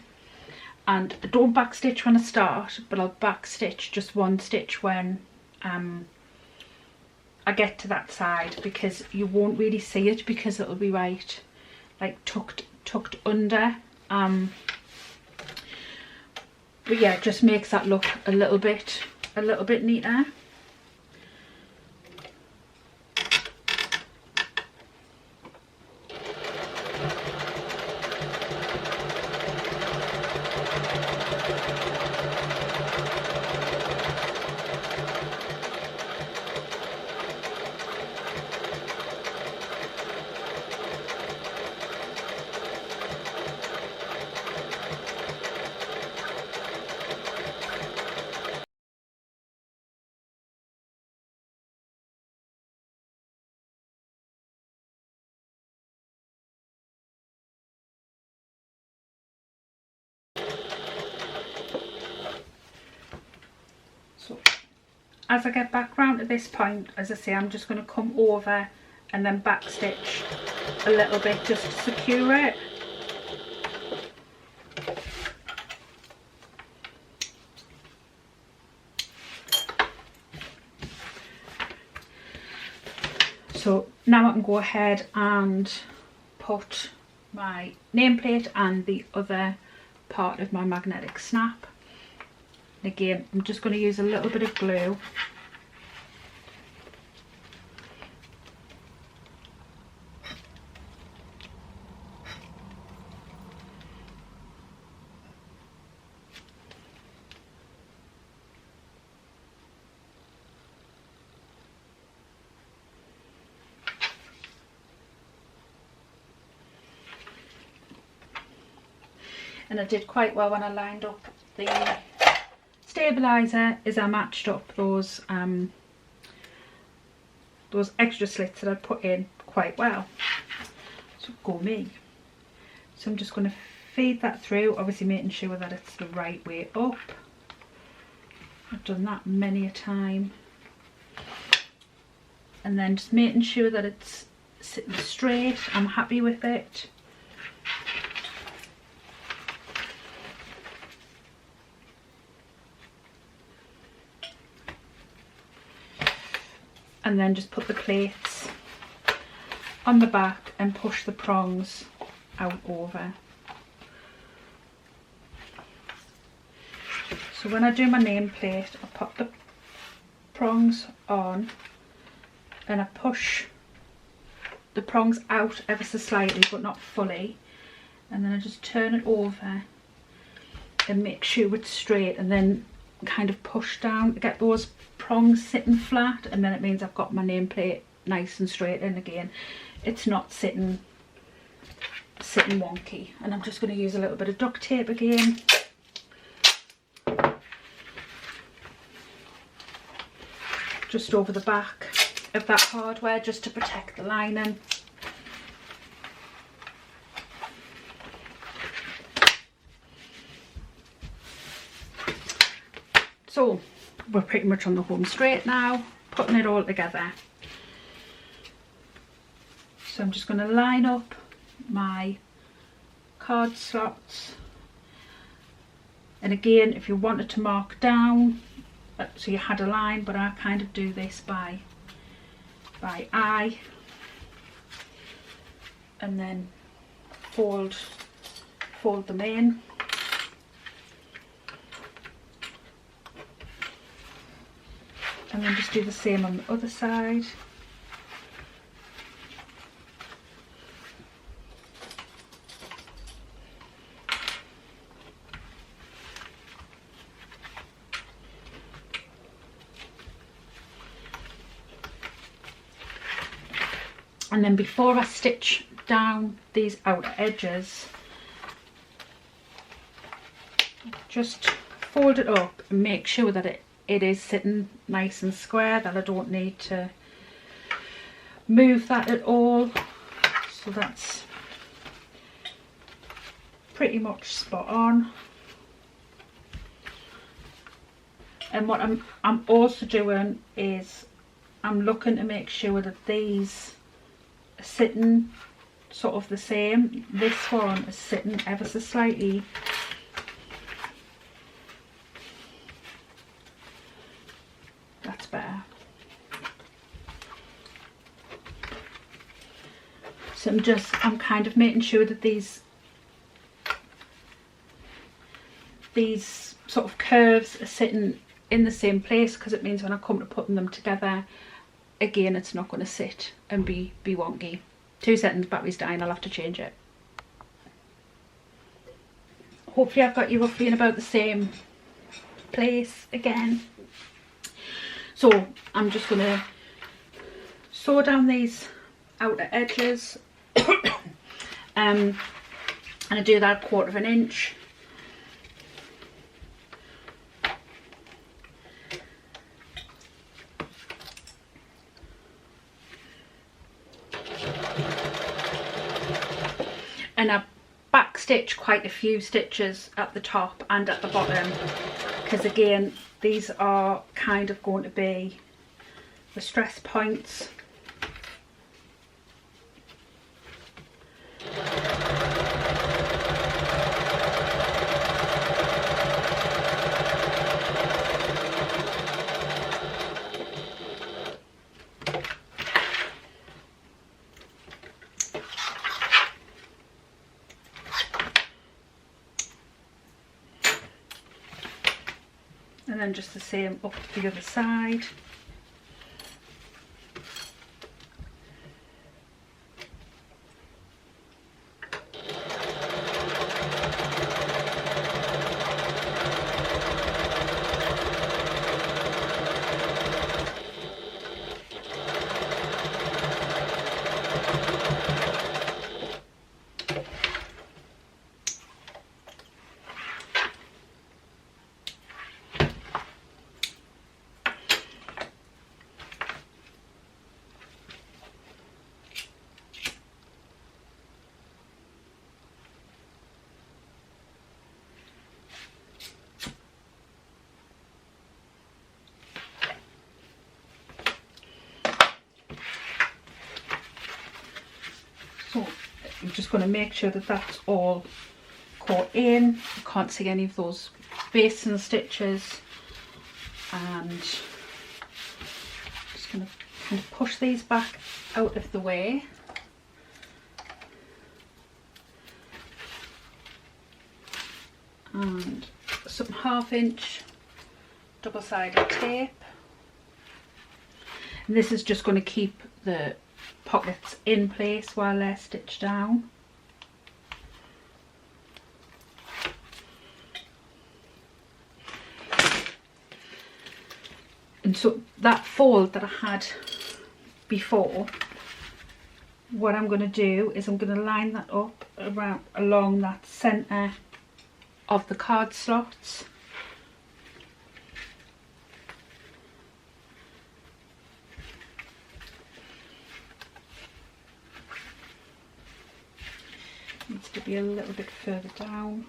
and I don't back stitch when I start, but I'll back stitch just one stitch when I get to that side, because you won't really see it, because it'll be right like tucked under. But yeah, it just makes that look a little bit neater. So as I get back round to this point, as I say, I'm just going to come over and then back stitch a little bit just to secure it. So now I can go ahead and put my nameplate and the other part of my magnetic snap. Again, I'm just going to use a little bit of glue and I did quite well when I lined up the stabiliser, is I matched up those extra slits that I'd put in quite well. So go me. So I'm just going to feed that through, obviously making sure that it's the right way up. I've done that many a time. And then just making sure that it's sitting straight. I'm happy with it. And then just put the plates on the back and push the prongs out over. So when I do my nameplate, I pop the prongs on and I push the prongs out ever so slightly, but not fully, and then I just turn it over and make sure it's straight, and then kind of push down to get those prongs sitting flat, and then it means I've got my nameplate nice and straight, and again it's not sitting wonky. And I'm just going to use a little bit of duct tape again. Just over the back of that hardware, just to protect the lining. So we're pretty much on the home straight now, putting it all together. So I'm just going to line up my card slots, and again, if you wanted to mark down so you had a line, but I kind of do this by eye, and then fold them in. And then just do the same on the other side. And then before I stitch down these outer edges, just fold it up and make sure that it is sitting nice and square, that I don't need to move that at all. So that's pretty much spot on. And what I'm also doing is I'm looking to make sure that these are sitting sort of the same. This one is sitting ever so slightly better. So I'm kind of making sure that these sort of curves are sitting in the same place, because it means when I come to putting them together, again, it's not going to sit and be wonky. 2 seconds, battery's dying, I'll have to change it. Hopefully I've got you roughly in about the same place again. So I'm just going to sew down these outer edges and I do that 1/4 of an inch. And I back stitch quite a few stitches at the top and at the bottom, because again, these are kind of going to be the stress points. And then just the same up the other side. just going to make sure that that's all caught in. I can't see any of those basin stitches, and just going to kind of push these back out of the way. And some 1/2 inch double-sided tape. And this is just going to keep the pockets in place while they're stitched down. And so that fold that I had before, what I'm going to do is I'm going to line that up around along that centre of the card slots. Needs to be a little bit further down.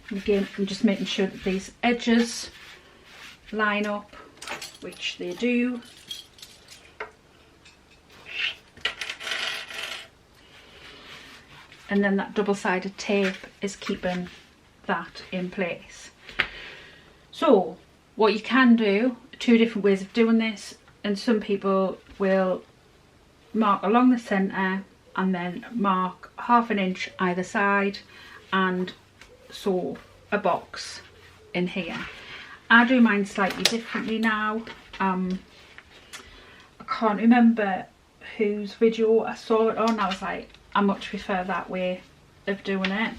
And again, I'm just making sure that these edges line up, which they do. And then that double-sided tape is keeping that in place. So what you can do, 2 different ways of doing this, and some people will mark along the centre and then mark 1/2 inch either side and sew a box in here. I do mine slightly differently now. I can't remember whose video I saw it on. I was like, I much prefer that way of doing it.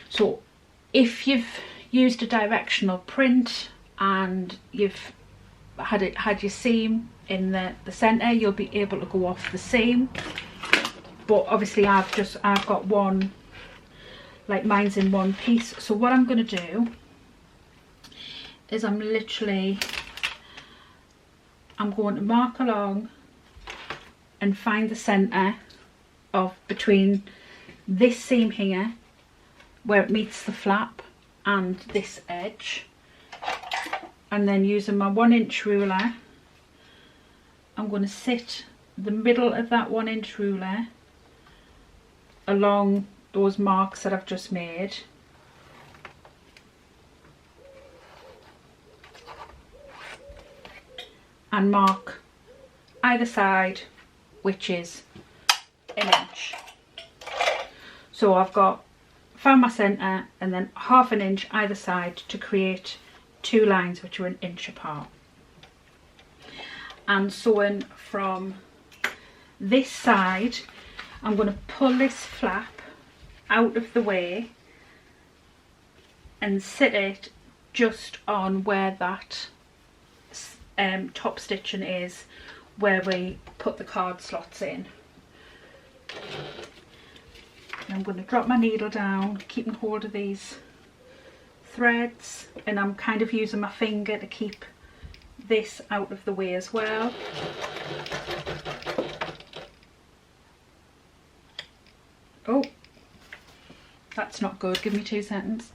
So if you've used a directional print and you've had your seam in the centre, you'll be able to go off the seam. But obviously I've got one, like mine's in one piece. So what I'm going to do is I'm going to mark along and find the centre of between this seam here where it meets the flap and this edge, and then using my 1 inch ruler I'm going to sit the middle of that 1 inch ruler along those marks that I've just made, and mark either side, which is 1 inch. So I've found my centre and then 1/2 inch either side to create 2 lines which are 1 inch apart. And sewing from this side, I'm going to pull this flap out of the way and sit it just on where that top stitching is, where we put the card slots in. And I'm going to drop my needle down, keeping hold of these threads, and I'm kind of using my finger to keep this out of the way as well. Oh, that's not good. Give me 2 seconds.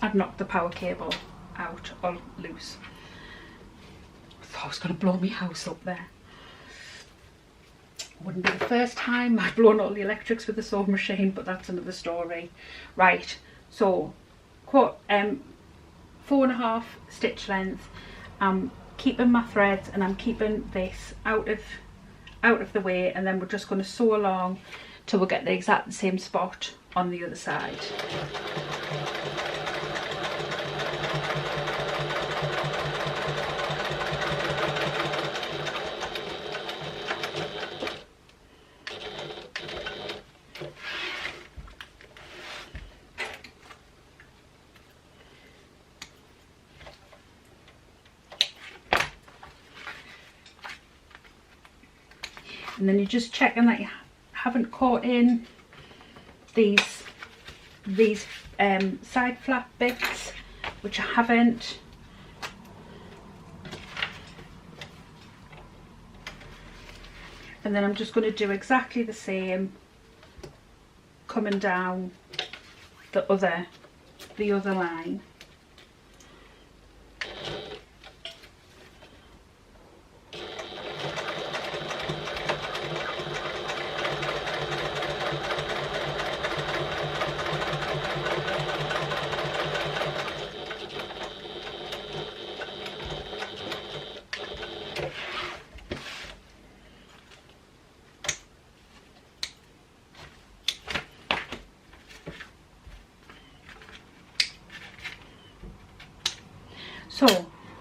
I've knocked the power cable out or loose. I thought I was going to blow my house up there. Wouldn't be the first time I've blown all the electrics with the sewing machine, but that's another story. Right, so 4.5 stitch length. I'm keeping my threads and I'm keeping this out of the way, and then we're just going to sew along till we get the exact same spot on the other side. And then you're just checking that you haven't caught in these side flap bits, which I haven't. And then I'm just going to do exactly the same coming down the other line.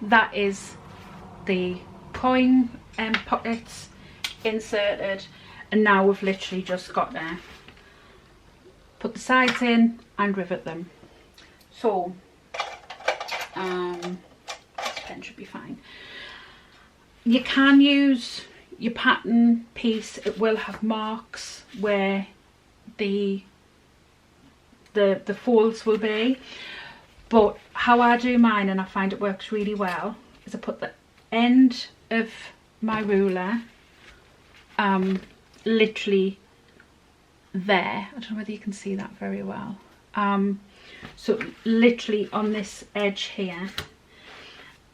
that is the coin pockets inserted, and now we've literally just got to put the sides in and rivet them. So this pen should be fine. You can use your pattern piece. It will have marks where the folds will be, but how I do mine, and I find it works really well, is I put the end of my ruler literally there. I don't know whether you can see that very well. So literally on this edge here,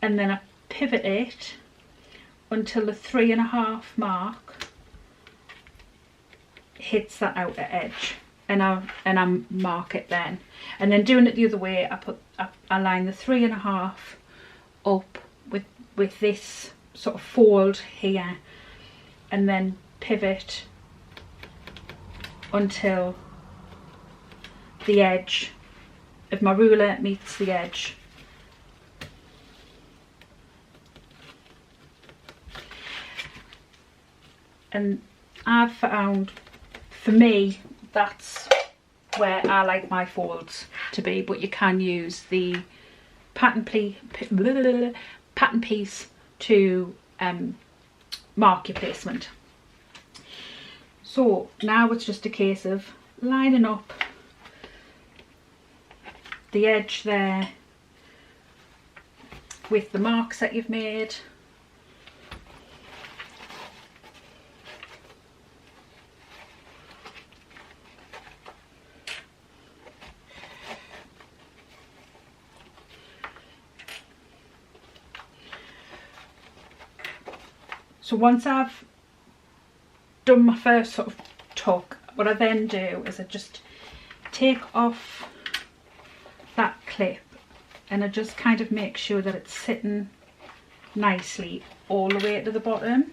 and then I pivot it until the 3.5 mark hits that outer edge, and I mark it then. And then doing it the other way, I line the 3.5 up with this sort of fold here, and then pivot until the edge of my ruler meets the edge. And I've found, for me, that's where I like my folds to be, but you can use the pattern piece to mark your placement. So now it's just a case of lining up the edge there with the marks that you've made. So once I've done my first sort of tuck, what I then do is I just take off that clip, and I just kind of make sure that it's sitting nicely all the way to the bottom,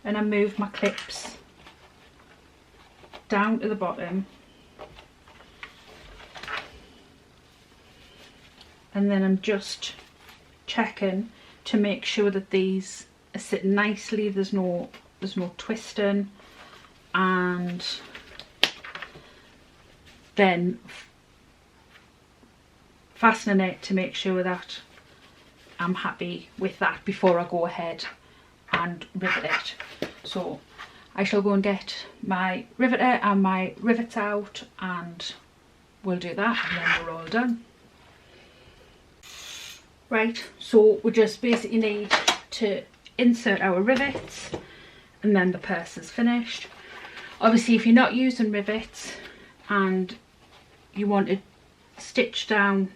and I move my clips down to the bottom, and then I'm just checking to make sure that these are sitting nicely, there's no twisting, and then fastening it to make sure that I'm happy with that before I go ahead and rivet it. So I shall go and get my riveter and my rivets out, and we'll do that, and then we're all done. Right, so we just basically need to insert our rivets, and then the purse is finished. Obviously, if you're not using rivets and you want to stitch down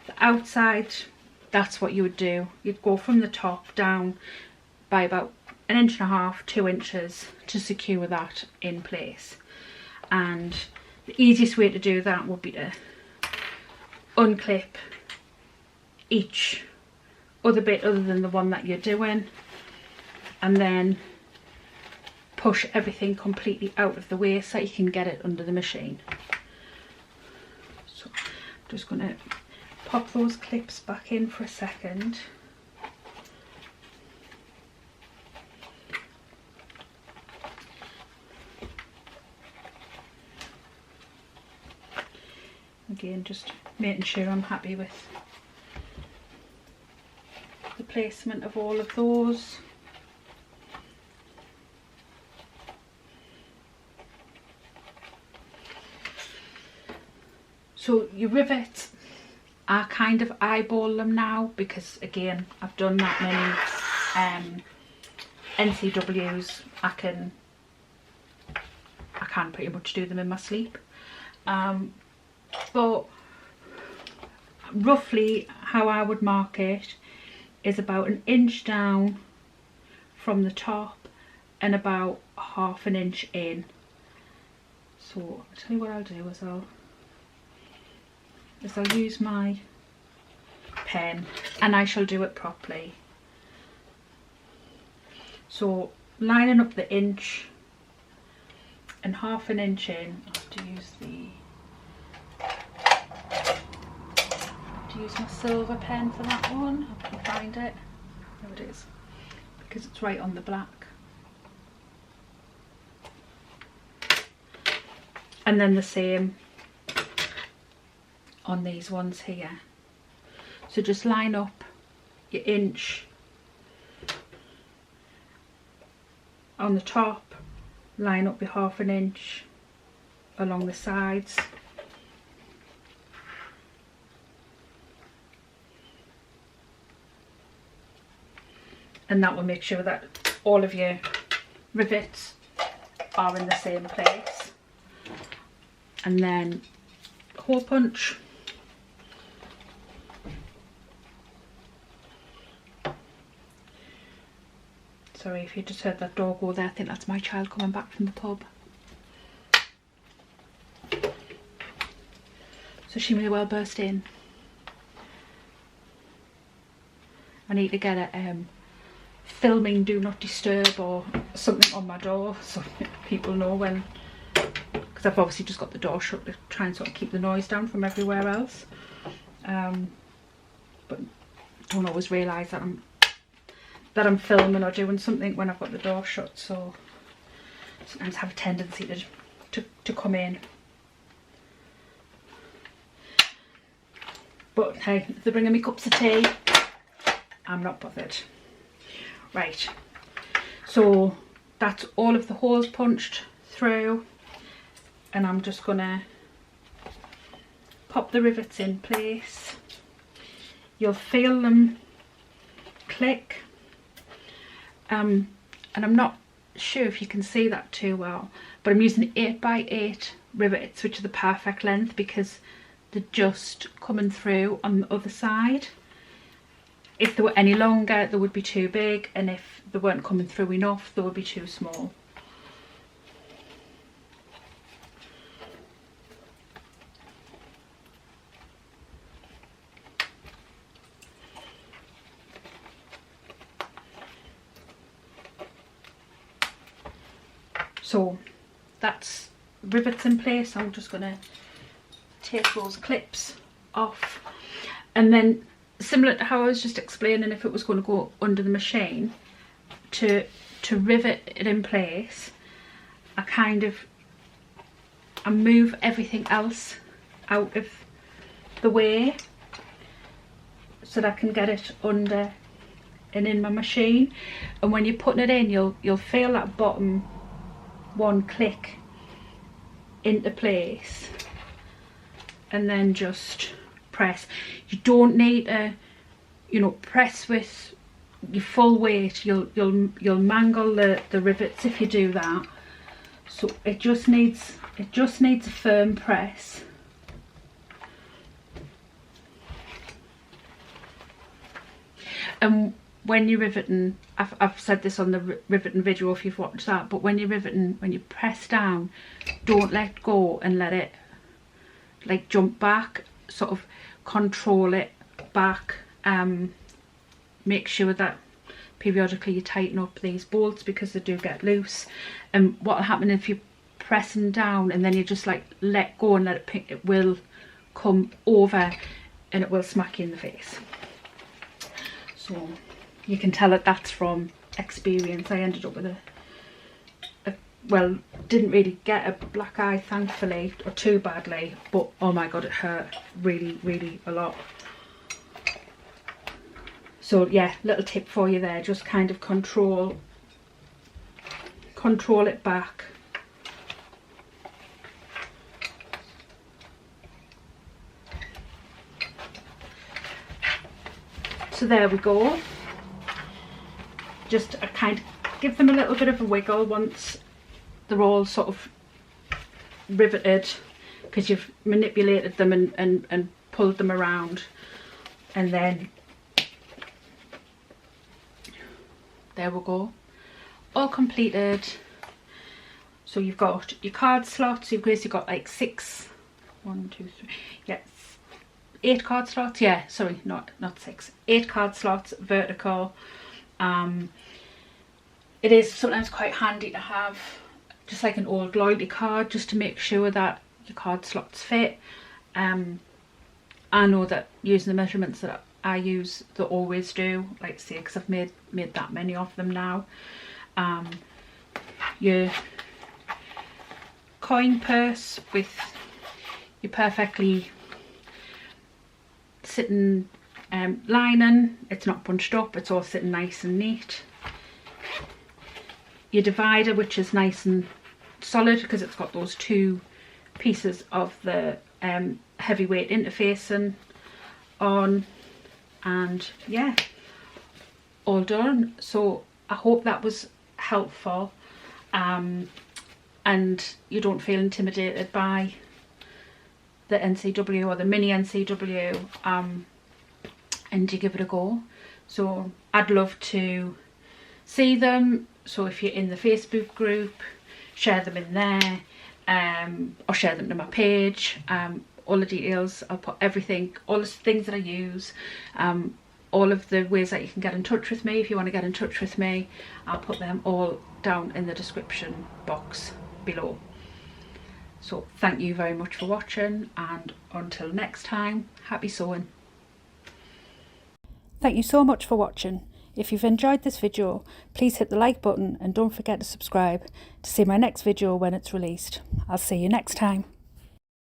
the outside, that's what you would do. You'd go from the top down by about 1.5 to 2 inches to secure that in place. And the easiest way to do that would be to unclip each other bit other than the one that you're doing, and then push everything completely out of the way so you can get it under the machine. So I'm just going to pop those clips back in for a second. Again, just making sure I'm happy with the placement of all of those. So your rivets, I kind of eyeball them now, because again, I've done that many NCWs. I can pretty much do them in my sleep. But roughly how I would mark it is about 1 inch down from the top and about 1/2 inch in. So I'll tell you what I'll do is I'll use my pen, and I shall do it properly. So lining up the 1 inch and 1/2 inch in, I have to use the use my silver pen for that one. I can find it. There it is, because it's right on the black. And then the same on these ones here. So just line up your inch on the top, line up your 1/2 inch along the sides. And that will make sure that all of your rivets are in the same place. And then hole punch. Sorry if you just heard that door go there, I think that's my child coming back from the pub. So she may well burst in. I need to get a filming do not disturb or something on my door so people know when, because I've obviously just got the door shut to try and sort of keep the noise down from everywhere else. But don't always realise that I'm filming or doing something when I've got the door shut, so sometimes I have a tendency to come in. But hey, if they're bringing me cups of tea, I'm not bothered. Right, so that's all of the holes punched through, and I'm just gonna pop the rivets in place. You'll feel them click, and I'm not sure if you can see that too well, but I'm using 8x8 rivets, which are the perfect length because they're just coming through on the other side. If they were any longer, they would be too big, and if they weren't coming through enough, they would be too small. So that's rivets in place. I'm just going to take those clips off, and then similar to how I was just explaining if it was going to go under the machine, to rivet it in place, I move everything else out of the way so that I can get it under and in my machine. And when you're putting it in, you'll feel that bottom one click into place, and then just press. You don't need to, you know, press with your full weight. You'll mangle the rivets if you do that. So it just needs a firm press. And when you're riveting, I've said this on the riveting video if you've watched that, but when you're riveting, when you press down, don't let go and let it like jump back. Sort of control it back. Make sure that periodically you tighten up these bolts because they do get loose. And what will happen if you're pressing down and then you just like let go and let it pick, it will come over and it will smack you in the face. So you can tell that that's from experience. I ended up with a well, didn't really get a black eye thankfully, or too badly, but oh my god, it hurt really, really a lot. So yeah, little tip for you there, just kind of control it back. So there we go. Just kind of give them a little bit of a wiggle once they're all sort of riveted, because you've manipulated them and pulled them around, and then there we go, all completed. So you've got your card slots. You've basically got like 8 card slots. Yeah, sorry, not 6, 8 card slots vertical. It is sometimes quite handy to have just like an old loyalty card, just to make sure that your card slots fit. And I know that using the measurements that I use, they always do, like say, because I've made that many of them now. Your coin purse with your perfectly sitting lining, it's not bunched up, it's all sitting nice and neat. Your divider, which is nice and solid because it's got those two pieces of the heavyweight interfacing on, and yeah, all done. So I hope that was helpful, and you don't feel intimidated by the NCW or the Mini NCW, and you give it a go. So I'd love to see them. So if you're in the Facebook group, share them in there, or share them to my page. All the details, I'll put everything, all the things that I use, all of the ways that you can get in touch with me if you want to get in touch with me. I'll put them all down in the description box below. So thank you very much for watching, and until next time, happy sewing. Thank you so much for watching. If you've enjoyed this video, please hit the like button and don't forget to subscribe to see my next video when it's released. I'll see you next time.